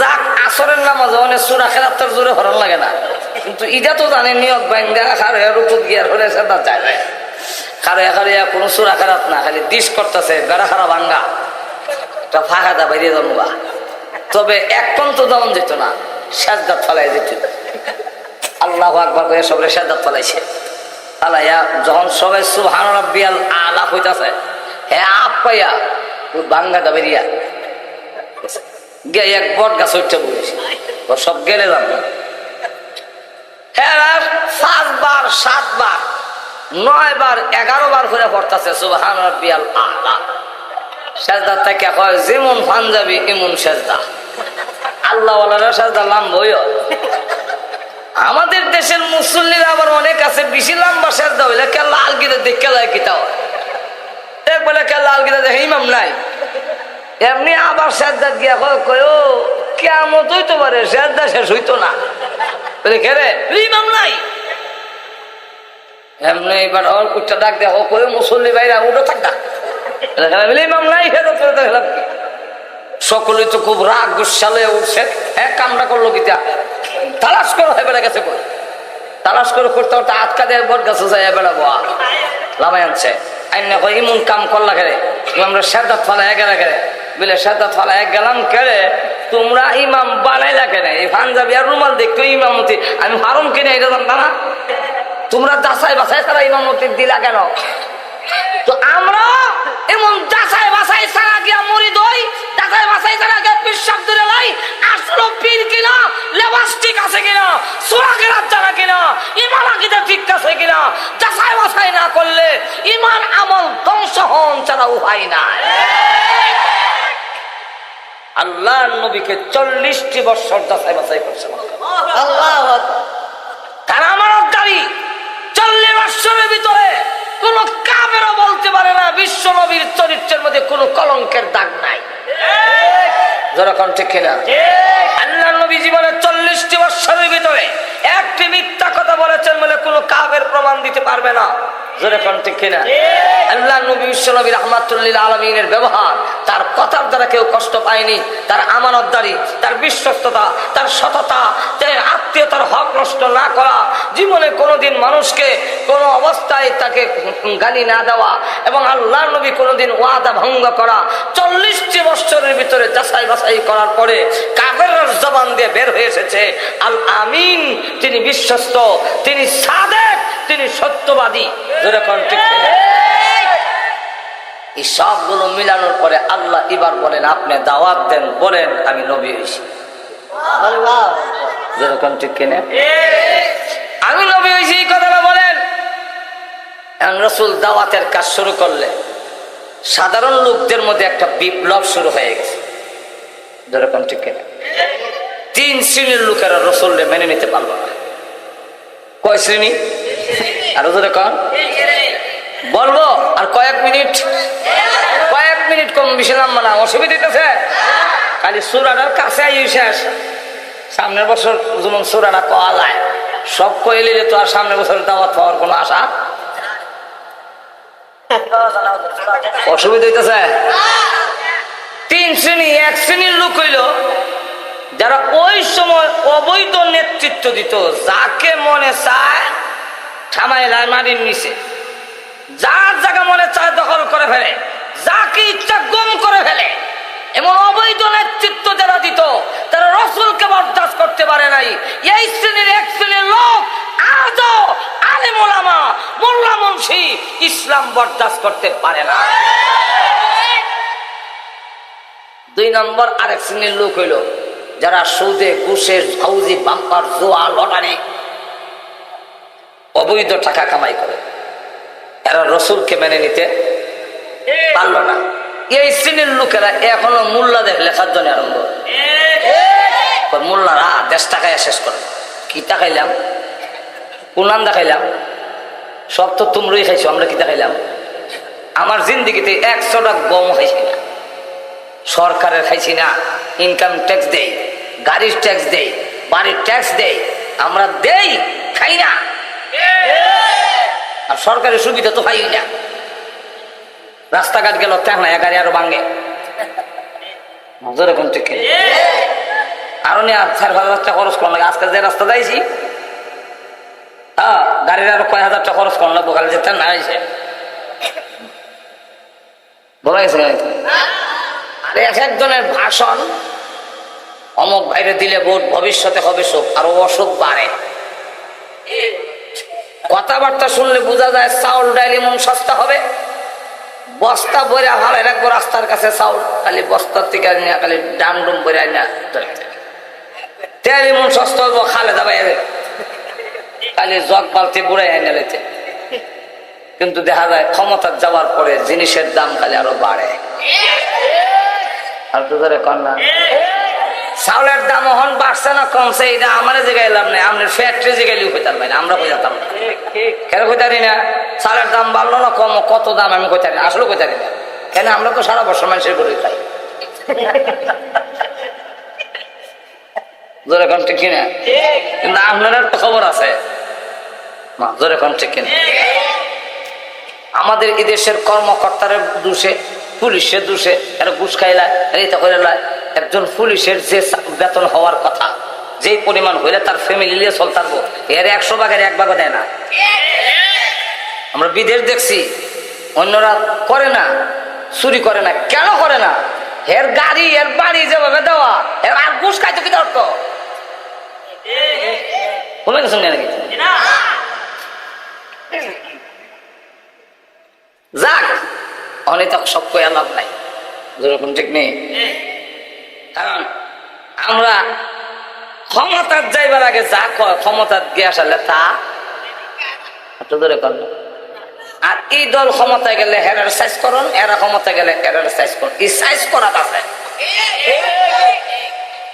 যাক আসরের নামাজ অনেক সুরা খেলার তোর জোরে হরণ লাগে না, কিন্তু ইটা তো জানে নিয়ত বাইন্দা খার রুকুত গিয়ার হলে সেটা যায় খারে খারিয়া কোনো সুরা খেলাত না, খালি দিস করতেছে বেড়া খারা ভাঙ্গা একটা ফাঁকা দা বাইরে জমবা। তবে এক পন্ত যেমন যেত না, সাজদাত ফালাই যেত। আল্লাহু আকবার করে সবাই সাজদাত ফালাইছে। ফালাইয়া যখন সবাই সুবহান রাব্বিয়াল আলা হইতাছে, হ্যাঁ আপ পাইয়া ওই ভাঙ্গা দা বেরিয়া গিয়ে এক বট গাছ উঠতে বলেছে, সব গেলে যান। হ্যাঁ 5 বার 7 বার 9 বার 11 বার করে পড়তেছে সুবহান রাব্বিয়াল আলা। সাজদা থেকে কয় যেমন পাঞ্জাবি এমন সাজদা, আল্লাহ ওয়ালারা সাজদা লম্বা হইও। আমাদের দেশের মুসল্লিরা আবার অনেক আছে বেশি লম্বা সাজদা হইলে কে লাল গিরে দেখে যায় কিতাও এক বলে কে লাল গিরে দেখে ইমাম নাই। এমনি আবার সাজদা গিয়া কয় কিয়ামত হইতে পারে, সাজদা শেষ হইতো না বলে কে রে ইমাম নাই। এমনি এবার উঠটা ডাক দেখো কয় মুসল্লি ভাইরা উঠো থাক না, ইমাম নাই। সকলে তো খুব রাগ গুসালে উঠছে, এক কামটা করলো কিতা তালাশ করো বেড়া গেছে, তালাশ করে করতে করতে আটকা দেয় বট গাছে যাই বেড়া বোয়া লামাই আনছে। আইনা কয় ইমন কাম করলা কেড়ে, আমরা সাদাত ফালা গেলে কেড়ে বলে সাদাত ফালা গেলাম কেড়ে, তোমরা ইমাম বানাইলা কেন? এই পাঞ্জাবি আর রুমাল দেখতো ইমামতি আমি হারম কিনে এটা জানতাম না, তোমরা যাচাই বাছাই তারা ইমামতি দিলা কেন? তো আমরা এমন যাচাই বাছাই ছাড়া কি পাই না। আল্লাহ নবীকে 40টি বছর যাচাই বাছাই করছে। তারা আমানতদারি। 40 বছরের ভিতরে কোন কাফেরও বলতে পারে না বিশ্ব নবীর চরিত্রের মধ্যে কোনো কলঙ্কের দাগ নাই। যেরকম ঠিক কিনা? আল্লাহ নবী জীবনের 40টি বছরের ভিতরে একটি মিথ্যা কথা বলেছেন বলে কোনো কাফের প্রমাণ দিতে পারবে না। যেরকম ঠিক কিনা? আল্লাহ নবী বিশ্ব নবী রাহমাতুল লিল আলামিনের ব্যবহার, তার কথার দ্বারা কেউ কষ্ট পায়নি। তার আমানতদারি, তার বিশ্বস্ততা, তার সততা, তার আত্মীয়তার হক নষ্ট না করা, জীবনে কোনোদিন মানুষকে কোনো অবস্থায় তাকে গালি না দেওয়া, এবং আল্লাহ নবী কোনোদিন ওয়াদা ভঙ্গ করা। 40টি বছরের ভিতরে যাচাই বাছাই করার পরে কাফেরর জবান দিয়ে বের হয়ে এসেছে আল আমিন, তিনি বিশ্বস্ত, তিনি সাদেক, তিনি সত্যবাদী। যেরকম ঠিক এই সবগুলো মিলানোর পরে আল্লাহ এবার বলেন আপনি দাওয়াত দেন, বলেন আমি নবী হয়েছি। যেরকম ঠিক কিনা? আমি নবী হয়েছি এই কথাটা বলেন। রাসূল দাওয়াতের কাজ শুরু করলে সাধারণ লোকদের মধ্যে একটা বিপ্লব শুরু হয়ে গেছে। যেরকম ঠিক কিনা? 3 শ্রেণীর লোকেরা রাসূলকে মেনে নিতে পারলো না। কয় শ্রেণী? আরো যেরকম বলবো আর কয়েক মিনিট কম বেশি নাম মানা অসুবিধা হইতেছে। খালি সূরাটার কাছে শেষ। সামনের বছর যেমন সূরাটা কওয়া যায় সব কইলে তো আর সামনের বছর দাওয়াত পাওয়ার কোনো আশা অসুবিধা হইতেছে। 3 শ্রেণী। এক শ্রেণীর লোক হইল যারা ওই সময় অবৈধ নেতৃত্ব দিত, যাকে মনে চায় থামাইলায় মাটির নিচে, যার জায়গা মনে চায় দখল করে ফেলে, যাকে ইচ্ছা গুম করে ফেলে। এমন অবৈধ নেতৃত্ব যারা দিত তারা রাসূলকে বরদাস্ত করতে পারে নাই। এই শ্রেণীর এক শ্রেণীর লোক আজও আলেম ওলামা, মোল্লা মুন্সি ইসলাম বরদাস্ত করতে পারে না। 2 নম্বর আরেক শ্রেণীর লোক হইল যারা সুদে, ঘুষে, হাউজি, বাম্পার, জুয়া, লটারি, অবৈধ টাকা কামাই করে। এরা রাসূলকে মেনে নিতে পারল না। এই শ্রেণীর লোকেরা এখনো মোল্লা দেখলে খাদ্য আরম্ভ। মোল্লারা দেশ টাকায় শেষ করে। কি টাকাইলাম? কোরআন দেখাইলাম? সব তো তোমরাই খাইছো, আমরা কি দেখাইলাম? আমার জিন্দিগিতে 100টা গম খাইছি না, সরকারের খাইছি না। ইনকাম ট্যাক্স দেই, গাড়ির ট্যাক্স দেই, বাড়ির ট্যাক্স দেই, আমরা দেই, খাই না। আর সরকারের সুবিধা তো পাই না। রাস্তাঘাট গেল তেহনা গাড়ি আরো ভাঙে। যেরকম ঠিক আরো নিয়ে 4,000 টাকা খরচ করা লাগে। আজকে যে রাস্তা যাইছি গাড়ির আরো কয় হাজার টাকা খরচ করা লাগবো, খালি যেতে না হয়েছে বলা গেছে। আর এক একজনের ভাষণ অমুক বাইরে দিলে ভোট, ভবিষ্যতে হবে সুখ, আরো অসুখ বাড়ে। কথাবার্তা শুনলে বোঝা যায় চাউল ডাল এমন সস্তা হবে, বস্তা বইরা ভালো রাখবো রাস্তার কাছে চাউল, খালি বস্তার থেকে খালি ডাম ডুম বইরা না তেল এমন সস্তা হইব, খালে দাবাই খালি জগ বালতি বুড়াই আইনা লেতে। কিন্তু দেখা যায় ক্ষমতার যাওয়ার পরে জিনিসের দাম খালি আরো বাড়ে। আর তো ধরে কন্যা চাউলের দাম এখন বাড়ছে না কমছে, এটা আমার জায়গায় লাভ নাই। আপনার ফ্যাক্টরি জায়গায় কইতার ভাই, আমরা কইতাম না। কেন কইতারি না? চালের দাম বাড়লো না কম, কত দাম আমি কইতারি না, আসলে কইতারি না। কেন? আমরা তো সারা বছর মানুষের করে খাই। জোরে কোন ঠিক কিনা? কিন্তু আপনার তো খবর আছে, জোরে কোন ঠিক কিনা? আমাদের এই দেশের কর্মকর্তার দোষে, পুলিশের দোষে, এরা ঘুষ খাইলা, এটা করে লাই। একজন পুলিশের যে বেতন হওয়ার কথা, যেই পরিমাণ হইলে তার ফ্যামিলি নিয়ে চলতে পারবো, এর 100 ভাগের 1 ভাগও দেয় না। আমরা বিদেশ দেখছি, অন্যরা করে না, চুরি করে না। কেন করে না? এর গাড়ি, এর বাড়ি যেভাবে দেওয়া, এর আর ঘুষ খাইতো কি ধরত? বলে গেছেন নাকি? যাক, অনেক সব কই লাভ নাই। যেরকম ঠিক নেই। কারণ আমরা ক্ষমতার যাইবার আগে যা কয়, ক্ষমতার গিয়ে আসালে তা ধরে কর। আর এই দল ক্ষমতায় গেলে হেরার সাইজ করুন, এরা ক্ষমতায় গেলে এরার সাইজ করুন। এই সাইজ করা আছে,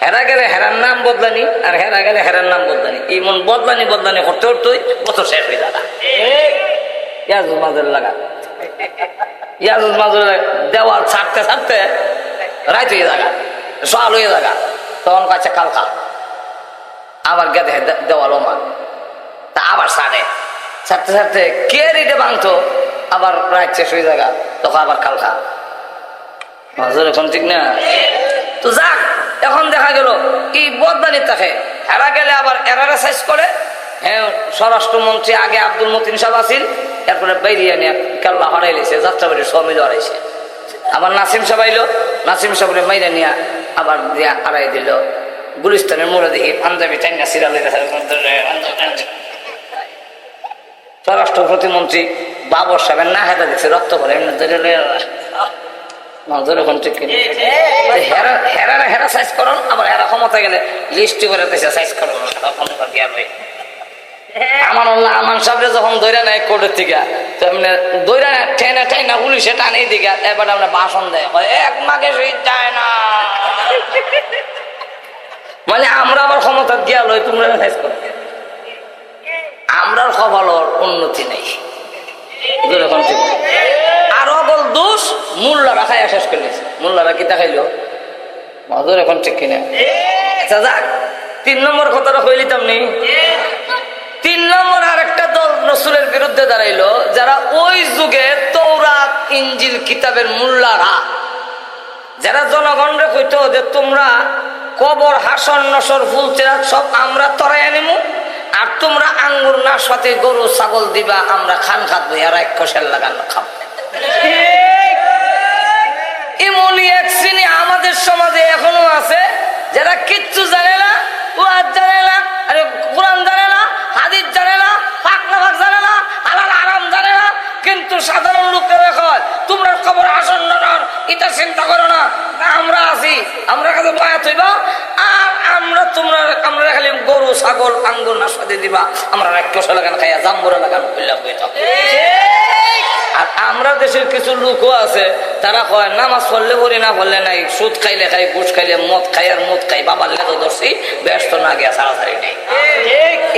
হেরা গেলে হেরার নাম বদলানি, আর হেরা গেলে হেরার নাম বদলানি। এই মন বদলানি বদলানি করতে করতেই কত শেষ হয়ে যাবে। ইয়াজুল মাজুল লাগা, ইয়াজুল মাজুল দেওয়াল ছাড়তে ছাড়তে রাইত হয়ে যাগা, সকাল হয়ে যাগা। তখন কাছে কালকা আবার গেদে দেওয়াল ওমা, তা আবার ছাড়ে, ছাড়তে ছাড়তে কে রিটে ভাঙতো, আবার রাইত শেষ হয়ে যাগা, তখন আবার কালকা। মাজুর এখন ঠিক না। তো যাক, এখন দেখা গেল এই বদলানি থাকে, হেরা গেলে আবার এরারা সাইজ করে। হ্যাঁ, স্বরাষ্ট্রমন্ত্রী আগে আব্দুল মতিন সাহেব আসিল, এরপরে বাইরিয়া নিয়ে কেল্লা হরাই লেছে, যাত্রাবাড়ির সমিল হরাইছে। আবার নাসিম সাহেব আইলো, নাসিম সাহেবের মাইরা নিয়ে আবার দিয়া হারাই দিল। গুলিস্তানের মোড়ে দেখি পাঞ্জাবি চাইনা সিরাল স্বরাষ্ট্র প্রতিমন্ত্রী বাবর সাহেবের না হেঁটে দেখছে রক্ত ভরে এমনি হেরা সাইজ করুন, আবার হেরা ক্ষমতা গেলে লিস্টি করে সাইজ করুন। আমার আমান সাহেব যখন দৈরা নেয় কোর্টের থেকে, দৈরা টেনা টেনা পুলিশে টানেই দিকে, এবার আমরা ভাষণ দেয় এক মাকে শহীদ যায় না, মানে আমরা আবার ক্ষমতা দিয়া লই, তোমরা সাইজ করো। আমরার খবর উন্নতি নেই। আর অবল দোষ মোল্লারা খাইয়া শেষ করে নিয়েছে। মোল্লারা কি দেখাইলো মজুর এখন ঠিক কিনা। যাক, 3 নম্বর কথাটা হইলিতাম নি। 3 নম্বর আর একটা দল রসুলের বিরুদ্ধে দাঁড়াইলো, যারা ওই যুগে তৌরাত ইঞ্জিল কিতাবের মোল্লারা, যারা জনগণরে কইতো যে তোমরা কবর হাসন নসর ফুল চেরাত সব আমরা তরাই আনিমু, আর তোমরা আঙ্গুর নাশপাতি গরু ছাগল দিবা, আমরা খান খাবো, আর এক কষের লাগানো খাবো। এমনই এক শ্রেণী আমাদের সমাজে এখনো আছে, যারা কিচ্ছু জানে না, ওয়াজ জানে না, আরে কোরআন জানে না, হাদিস জানে না, পাক না পাক জানে না, হালাল হারাম জানে না, কিন্তু সাধারণ লোকেরা কয় তোমরা কবর আসন্ন নর, এটা চিন্তা করো না, আমরা আছি, আমরা কাছে বয়াত হইবা, আর আমরা খালি গরু ছাগল আঙ্গুর নাশপাতি দিবা, আমরা রাক্ষস লাগান খাইয়া জাম্বুরা লাগান করলাম। আর আমরা দেশের কিছু লোকও আছে, তারা কয় নামাজ পড়লে পড়ি, না পড়লে নাই, সুদ খাইলে খাই, ঘুষ খাইলে মদ খাই, আর মদ খাই বাবার লেগে ধরছি, ব্যস্ত না গিয়া ছাড়াছাড়ি নেই।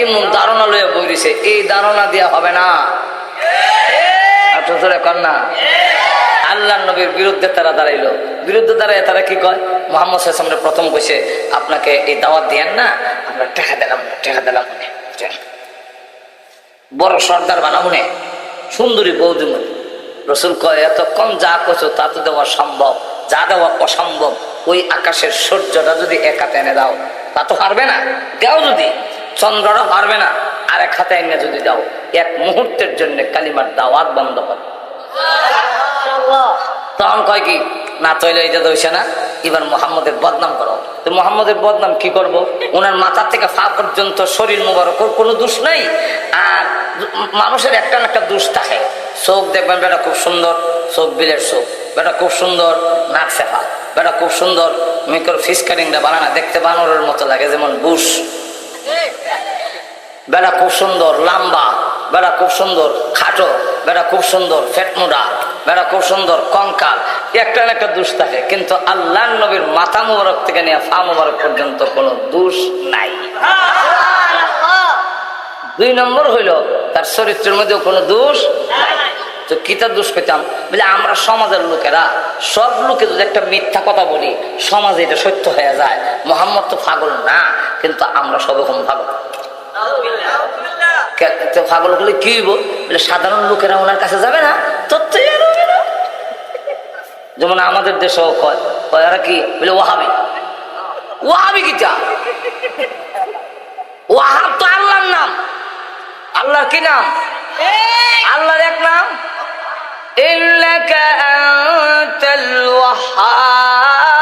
এমন ধারণা লইয়া বইছে, এই ধারণা দিয়া হবে না। কন্যা আল্লাহ নবীর বিরুদ্ধে তারা দাঁড়াইলো, বিরুদ্ধে দাঁড়ায় তারা কি কয়, মোহাম্মদ সামনে প্রথম কইছে আপনাকে এই দাওয়াত দিয়েন না, আমরা টাকা দিলাম, টাকা দিলাম, বড় সর্দার বানাবো নে, সুন্দরী বৌদিমণি। রসুল কয় এতক্ষণ যা করছো তা তো দেওয়া সম্ভব, যা দেওয়া অসম্ভব। ওই আকাশের সূর্যটা যদি এক হাতে এনে দাও, তা তো পারবে না, দেও যদি, চন্দ্রটা পারবে না, আর এক হাতে এনে যদি দাও, এক মুহূর্তের জন্য কালিমার দাওয়াত বন্ধ করো। তখন কয় কি না, তৈলে এটা দইছে না, এবার মোহাম্মদের বদনাম করো। তো মোহাম্মদের বদনাম কি করব? ওনার মাথা থেকে পা পর্যন্ত শরীর মোবারকের কোনো দোষ নাই। আর মানুষের একটা না একটা দোষ থাকে, চোখ দেখবেন বেটা খুব সুন্দর, চোখ বিলের চোখ, বেটা খুব সুন্দর নাক সেফা, বেটা খুব সুন্দর মেকর ফিস কাটিংটা বানানা দেখতে বানরের মতো লাগে, যেমন বুশ। বেটা খুব সুন্দর লম্বা, বেটা খুব সুন্দর খাটো, বেটা খুব সুন্দর ফেটমুডা, বেটা খুব সুন্দর কঙ্কাল, একটা না একটা দোষ থাকে। কিন্তু আল্লাহ নবীর মাথা মুবারক থেকে নিয়ে পা মুবারক পর্যন্ত কোনো দোষ নাই। 2 নম্বর হইল তার চরিত্রের মধ্যেও কোনো দোষ নাই। তো কিতা দোষ পেতাম বলে, আমরা সমাজের লোকেরা সব লোকে যদি একটা মিথ্যা কথা বলি, সমাজে এটা সত্য হয়ে যায়। মোহাম্মদ তো পাগল না, কিন্তু আমরা সব রকম পাগল। পাগল বলে কি হইব বলে, সাধারণ লোকেরা ওনার কাছে যাবে না, তথ্য যেমন আমাদের দেশেও কয়, ওরা কি বলে ওয়াহাবি। ওয়াহাবি কিটা? ওয়াহাব তো আল্লাহর নাম। আল্লাহর কি নাম? আল্লাহর এক নাম, ইন্নাকা আনতাল ওয়াহাব।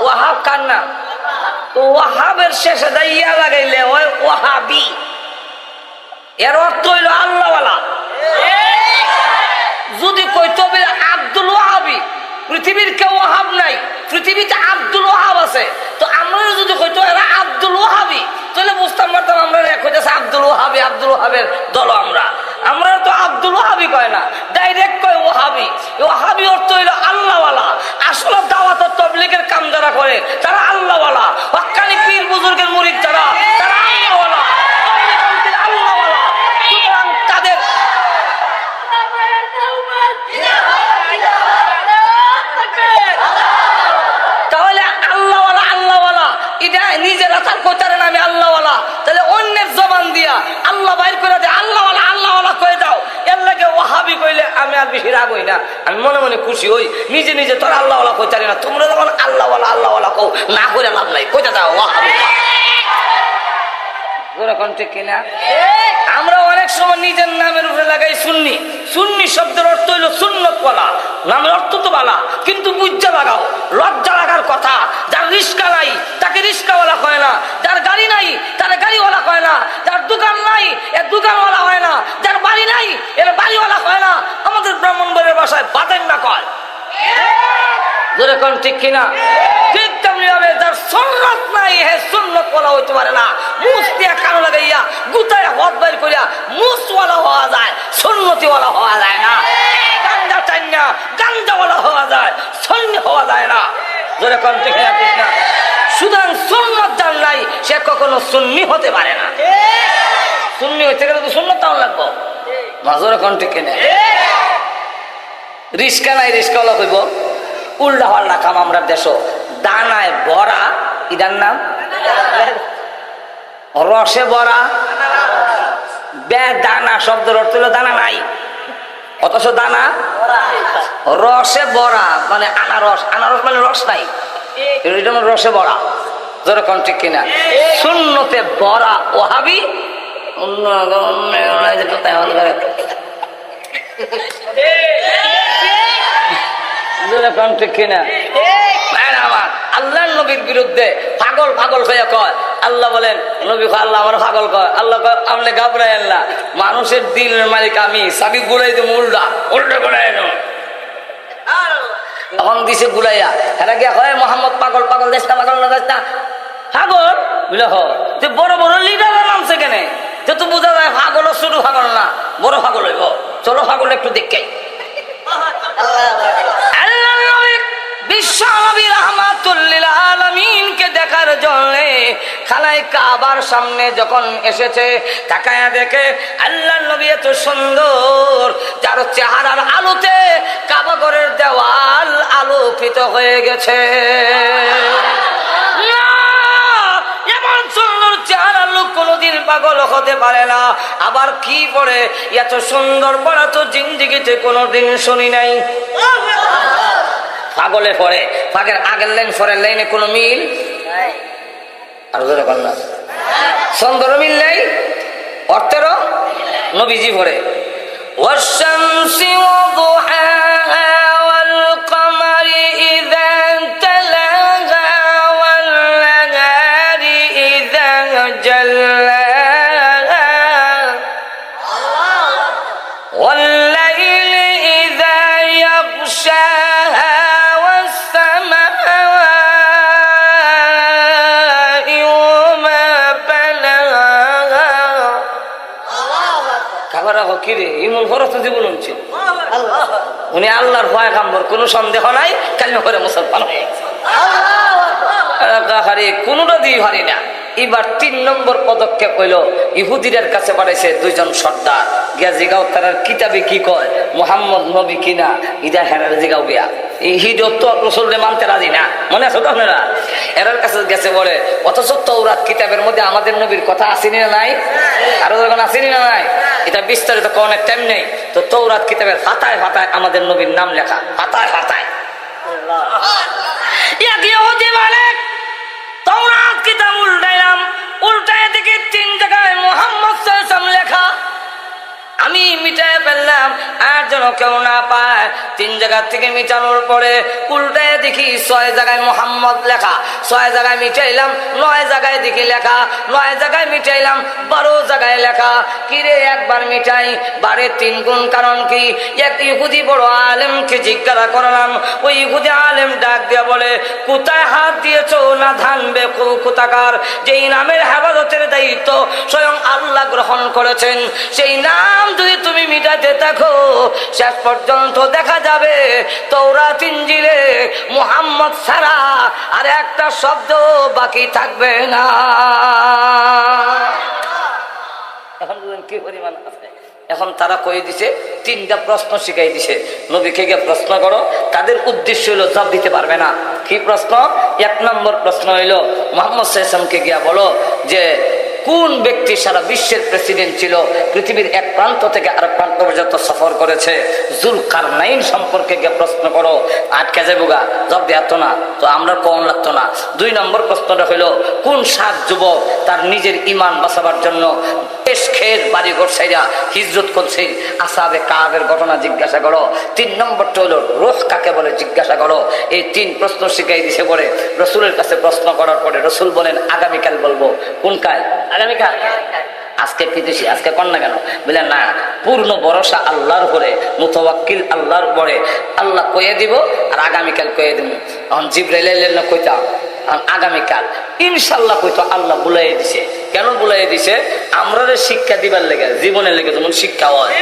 ওয়াহাব কার নাম? তো ওয়াহাবের শেষে দাইয়া লাগাইলে ওই ওয়াহাবি, এর অর্থ হইল আল্লাহওয়ালা। যদি কইতো আব্দুল ওয়াহাবি, পৃথিবীর কেউ ওয়াহাব নাই, পৃথিবীতে আব্দুল ওয়াহাব আছে, তো আমরা যদি কইতো এরা আব্দুল ওয়াহাবি, তাহলে বুঝতাম পারতাম আমরা এক হইতেছে আব্দুল আব্দুল ওয়াহাবের দল। আমরা তো আব্দুল ওয়াহাবি কয় না, ডাইরেক্ট কয় ওয়াহাবি। ওয়াহাবি অর্থ হইল আল্লাহওয়ালা। আসলে দাওয়াত ও তাবলীগের কাম যারা করে তারা আল্লাহওয়ালা। হক্কানি পীর বুজুর্গের মুরিদ যারা, তারা আল্লাহওয়ালা, আল্লাহওয়ালা। সুতরাং তাদের তাহলে আল্লাহওয়ালা আল্লাহওয়ালা এটা নিজেরা তার কোচারেন আমি আল্লাহওয়ালা, তাহলে অন্যের জবান দিয়া আল্লাহ বাইর করে দেয় আল্লাহওয়ালা আল্লাহওয়ালা কয়ে দাও। এর লাগে ওয়াহাবি কইলে আমি আর বেশি রাগ হই না, আমি মনে মনে খুশি হই। নিজে নিজে তোর আল্লাহওয়ালা কোচারি না, তোমরা যখন আল্লাহওয়ালা আল্লাহওয়ালা কও না করে লাভ নাই, কোথা দাও ওয়াহাবি। ঠিক কিনা? আমরা অনেক সময় নিজের নামের উপরে লাগাই সুন্নি। সুন্নি শব্দের অর্থ হইল সুন্নত বলা, নামের অর্থ তো বলা, কিন্তু বুঝা লাগাও। লজ্জা লাগার কথা। যার রিস্কা নাই তাকে রিস্কাওয়ালা হয় না, যার গাড়ি নাই তার গাড়িওয়ালা হয় না, যার দোকান নাই এর দোকানওয়ালা হয় না, যার বাড়ি নাই এর বাড়িওয়ালা হয় না। আমাদের ব্রাহ্মণবাড়ির ভাষায় বাতেন না কয়। যেরকম ঠিক কিনা? ঠিক তেমনি হবে যার সুন্নত নাই হে সুন্নত ওয়ালা হইতে পারে না। মুছ দিয়া কানো লাগাইয়া গুতায় হদ বাইর করিয়া মুছওয়ালা হওয়া যায়, সুন্নতিওয়ালা হওয়া যায় না। গাঞ্জা টাইনা গাঞ্জাওয়ালা হওয়া যায়, সুন্নি হওয়া যায় না। যেরকম ঠিক না? সুতরাং সুন্নত যার নাই সে কখনো সুন্নি হতে পারে না। সুন্নি হইতে গেলে তো সুন্নত তাও লাগবো। যেরকম ঠিক কিনা? রিস্কা নাই রিস্কাওয়ালা হইব। উল্টা পাল্টা কাম আমরা দেশ। দানায় বড়া, ইদার নাম রসে বড়া। দানা শব্দের অর্থ হলো দানা নাই, অথচ দানা রসে বড়া মানে আনারস। আনারস মানে রস নাই, এটা রসে বড়া। যেরকম ঠিক কিনা? সুন্নতে বড়া ওয়াহাবি, আল্লাহর নবীর বিরুদ্ধে পাগল পাগল হয়ে কয়। আল্লাহ বলেন নবী আল্লাহ আমার পাগল কয়। আল্লাহ কয় আপনি ঘাবড়াই আল্লাহ, মানুষের দিলের মালিক আমি, চাবি গুলাই দেবো উল্টা উল্টা গুলাই এনো। তখন দিছে গুলাইয়া এরা গিয়া হয় মোহাম্মদ পাগল পাগল দেশ না পাগল না দেশ না পাগল বুঝলে যে বড় বড় লিডাররা নামছে কেন? যে তো বোঝা যায় পাগল ছোট পাগল না, বড় পাগল হইব। চলো পাগল একটু দেখে বিশ্ব নবী রাহমাতুল লিল আলামিনকে দেখার জন্য খানায় কাবার সামনে যখন এসেছে, তাকায়া দেখে আল্লাহর নবী এত সুন্দর, যার চেহারার আলোতে কাবা ঘরের দেওয়াল আলোকিত হয়ে গেছে। এমন সুন্দর চেহারার লোক কোনোদিন পাগল হতে পারে না। আবার কি পড়ে এত সুন্দর পড়া তো জিন্দেগিতে কোনোদিন শুনি নাই। পাগলে পড়ে, পাগের আগের লাইন পরের লাইনে কোনো মিল আর সুন্দর মিল নেই, অর্থেরও নবীজি পড়ে উনি আল্লাহর ভয় কাম্বর, কোন সন্দেহ নাই। কালমা করে মুসলমান হয়ে কোনটা দিয়ে পারি না। এবার 3 নম্বর পদক্ষেপ হইল ইহুদিদের কাছে পাঠাইছে 2 জন সর্দার গিয়া জিগাও তার কিতাবে কি কয় মুহাম্মদ নবী কিনা, ইদা হেরার জিগাও গিয়া। এই হিজত তো রসুলরে মানতে রাজি না, মনে আছে তো আপনারা? এরার কাছে গেছে বলে অথচ তাওরাত কিতাবের মধ্যে আমাদের নবীর কথা আসেনি না নাই? আরো যখন আসেনি না নাই? এটা বিস্তারিত কোনের টাইম নেই। তো তাওরাত কিতাবের পাতায় পাতায় আমাদের নবীর নাম লেখা, পাতায় পাতায়। তাওরাত কিতাব উল্টাইলাম, উল্টায় দেখি 3 জায়গায় মুহাম্মদ সাল্লাল্লাহু আলাইহি ওয়াসাল্লাম লেখা। আমি মিটায় ফেললাম আর যেন কেউ না পায়। 3 জায়গা থেকে মিটানোর পরে উল্টায় দেখি 6 জায়গায় মোহাম্মদ লেখা, 6 জায়গায় মিটাইলাম, 9 জায়গায় দেখি লেখা, 9 জায়গায় মিটাইলাম, 12 জায়গায় লেখা। কিরে একবার মিটাই 12 3 গুণ কারণ কি? এক ইহুদি বড় আলেমকে জিজ্ঞাসা করলাম, ওই ইহুদি আলেম ডাক দিয়া বলে, কোথায় হাত দিয়েছো না ধানবে কোথাকার? যেই নামের হেফাজতের দায়িত্ব স্বয়ং আল্লাহ গ্রহণ করেছেন, সেই নাম যদি তুমি মিটাতে থাকো শেষ পর্যন্ত দেখা যাবে তাওরাত ইনজিলে মুহাম্মদ ছাড়া আর একটা শব্দ বাকি থাকবে না। এখন কি পরিমাণ আছে? এখন তারা কয়ে দিছে 3টা প্রশ্ন শিখাই দিছে, নবীকে গিয়ে প্রশ্ন করো। তাদের উদ্দেশ্য হলো জবাব দিতে পারবে না। কি প্রশ্ন? 1 নম্বর প্রশ্ন হইলো মুহাম্মদ সাল্লাল্লাহু আলাইহি ওয়াসাল্লামকে গিয়া বলো যে কোন ব্যক্তি সারা বিশ্বের প্রেসিডেন্ট ছিল, পৃথিবীর এক প্রান্ত থেকে আরেক প্রান্ত পর্যন্ত সফর করেছে? জুলকারনাইন সম্পর্কে গিয়ে প্রশ্ন করো। আটকে যাবো গা, জব দেওয়াতো না তো আমরা কম লাগতো না। 2 নম্বর প্রশ্নটা হলো কোন 7 যুবক তার নিজের ইমান বাঁচাবার জন্য দেশ খেত বাড়ি ঘর সাইরা হিজরত করছে? আসহাবে কাফের ঘটনা জিজ্ঞাসা করো। 3 নম্বরটা হলো রূহ কাকে বলে জিজ্ঞাসা করো। এই 3 প্রশ্ন শিখাই দিছে পরে রসুলের কাছে প্রশ্ন করার পরে রসুল বলেন আগামীকাল বলবো। কোন কাল? আগামীকাল। আজকে বিদেশি আজকে কর না কেন? বলে না, পূর্ণ ভরসা আল্লাহর উপরে, মুতাওয়াক্কিল আল্লাহর উপরে। আল্লাহ কয়ে দিব আর আগামীকাল কয়ে দিব। তখন জিবরাইল না কইতাম আগামীকাল ইনশাল্লাহ কইতো। আল্লাহ বুলাই দিছে। কেন বুলাই দিছে? আমরা শিক্ষা দিবার লেগে, জীবনের লেগে যেমন শিক্ষা হয়,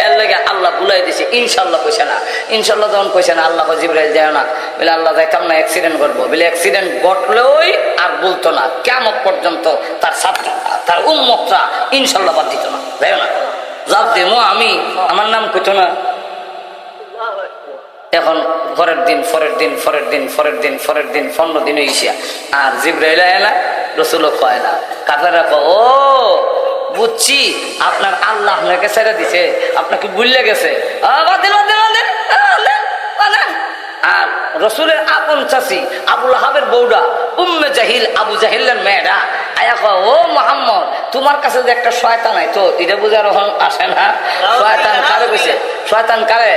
এর লেগে আল্লাহ বুলাই দিছে। ইনশাল্লাহ কইছে না, ইনশাল্লাহ যখন কইছে না আল্লাহ জিবরাইল যায় না, বলে আল্লাহ যাইতাম না, অ্যাক্সিডেন্ট করবো। বলে অ্যাক্সিডেন্ট ঘটলেই আর বলতো না, কিয়ামত পর্যন্ত তার ছাত্র তার উম্মতরা ইনশাল্লাহ বাদ দিত না, যাই না যাব দেবো আমি, আমার নাম কইতো না। এখন পরের দিন 15 দিন হইছে আর জিবরাইল আয় না, রসুলও কয় না। কাফেররা কয় ও বুঝছি আপনার আল্লাহ আপনাকে ছেড়ে দিছে, আপনাকে ভুলে গেছে। আর রসুলের আপন চাচি আবু লাহাবের বউডা উম্মে জাহিল, আবু জাহিলের মেয়েরা আয়া কয় ও মুহাম্মদ তোমার কাছে যে একটা শয়তান আইতো, এটা বুঝার আসে না? শয়তান কারে কইছে? শয়তান কারে?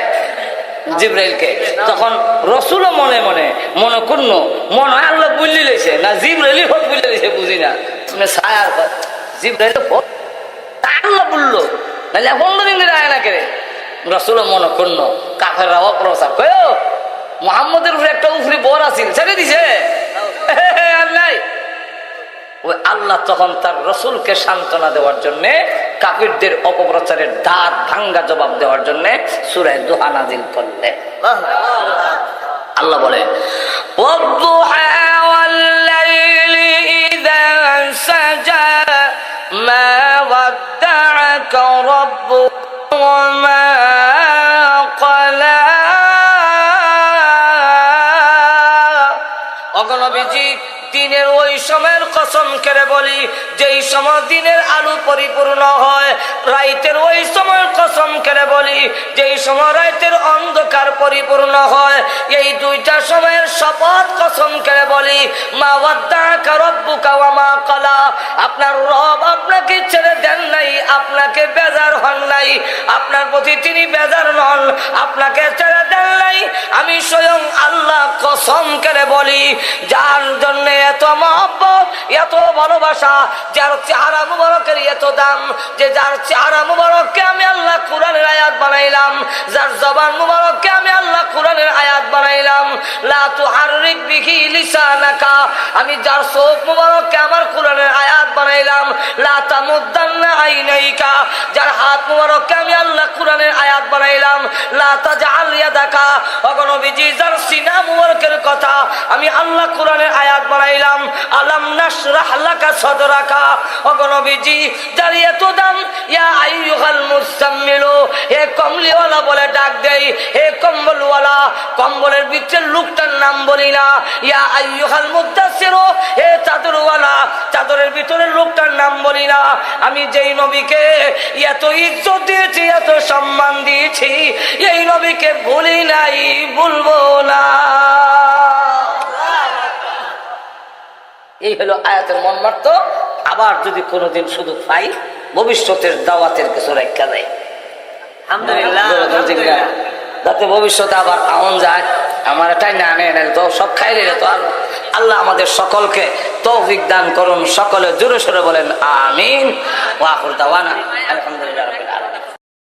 জিবরাইলকে। তখন রসুলও মনে মনে মনে করল মনে হয় আল্লাহ বুঝলি লইছে না জিবরাইলই হোক বুঝলি লইছে, বুঝি না। তুমি ছায়ার জিবরাইল আল্লাহ বললো নাহলে 15 দিনের আয় না কেড়ে। রসুলও মনে করল কাফেররা অপ্রচার কয় মুহাম্মদের উপরে একটা উপরি বর আছিল, ছেড়ে দিছে নাই। ওই আল্লাহ তখন তার রসুলকে সান্ত্বনা দেওয়ার জন্য, কাফিরদের অপপ্রচারের দাঁত ভাঙ্গা জবাব দেওয়ার জন্য সূরা দুহা নাজিল করলেন। আল্লাহ বলে ওয়াদ-দুহা ওয়াল-লাইলি ইযা সাজা মা ওয়াদ্দা'আকা রাব্বুকা ওয়া মা ক্বালা। অগণবিজি দিনের ওই সময়ের কসম করে বলি যেই সময় দিনের আলো পরিপূর্ণ হয়, রাইতের ওই সময়ের কসম করে বলি যেই সময় রাইতের অন্ধকার পরিপূর্ণ হয়। এই 2টা সময়ের শপথ কসম করে বলি মা ওয়াদ্দা'আকা রাব্বুকা ওয়া মা ক্বালা। আপনার রব আপনাকে ছেড়ে দেন নাই, আপনাকে বেজার হন নাই, আপনার প্রতি তিনি বেজার নন, আপনাকে ছেড়ে দেন নাই। আমি স্বয়ং আল্লাহ কসম করে বলি যার জন্য এত মহব্বত, এত ভালোবাসা, যার চেহারা মুবারকের এত দাম, যে যার চেহারা মুবারককে আমি আল্লাহ কোরআনের আয়াত বানাইলাম, যার জবান মুবারককে আমি আল্লাহ কোরআনের আয়াত বানাইলাম। লা তুহাররিক বিহি লিসানাকা, আমি যার চোখ মুবারককে আমার কোরআনের আয়াত বানাইলাম। লা তামুদ্দান্না আইনাইকা, যার হাত মুবারককে আমি আল্লাহ কোরআনের আয়াত বানাইলাম। লা তাজআল ইয়াদাকা, অগণবিজি যার সিনা মুবারকের কথা আমি আল্লাহ কোরআনের আয়াত বানাইলাম। আলাম নাশরাহ লাকা সাদরাকা, অগণবিজি যার এত দাম। ইয়া আইয়ুহাল মুসাম্মিলু, হে কমলিওয়ালা বলে ডাক দেই, হে কম্বলওয়ালা, কম্বলের ভিতরে লোকটার নাম বলি না। ইয়া আইয়ুহাল মুদাসসিরু, হে চাদরওয়ালা, চাদরের ভিতরে লোকটার নাম বলি না। আমি যেই নবীকে এত ইজ্জত দিয়েছি, এত সম্মান দিয়েছি, এই নবীকে ভুলি নাই, ভুলবো না। এই হলো আয়াতের মর্মার্থ। আবার যদি কোনোদিন সুযোগ পাই ভবিষ্যতের দাওয়াতের কিছু রেখা দেয়, আলহামদুলিল্লাহ যাতে ভবিষ্যতে আবার আমন যায় আমার এটাই না আনে তো সব খাইলে তো আর আল্লাহ আমাদের সকলকে তৌফিক দান করুন সকলে জোরে সোরে বলেন আমিন ওয়া আখির দাওয়ানা আলহামদুলিল্লাহ রাব্বিল আলামিন।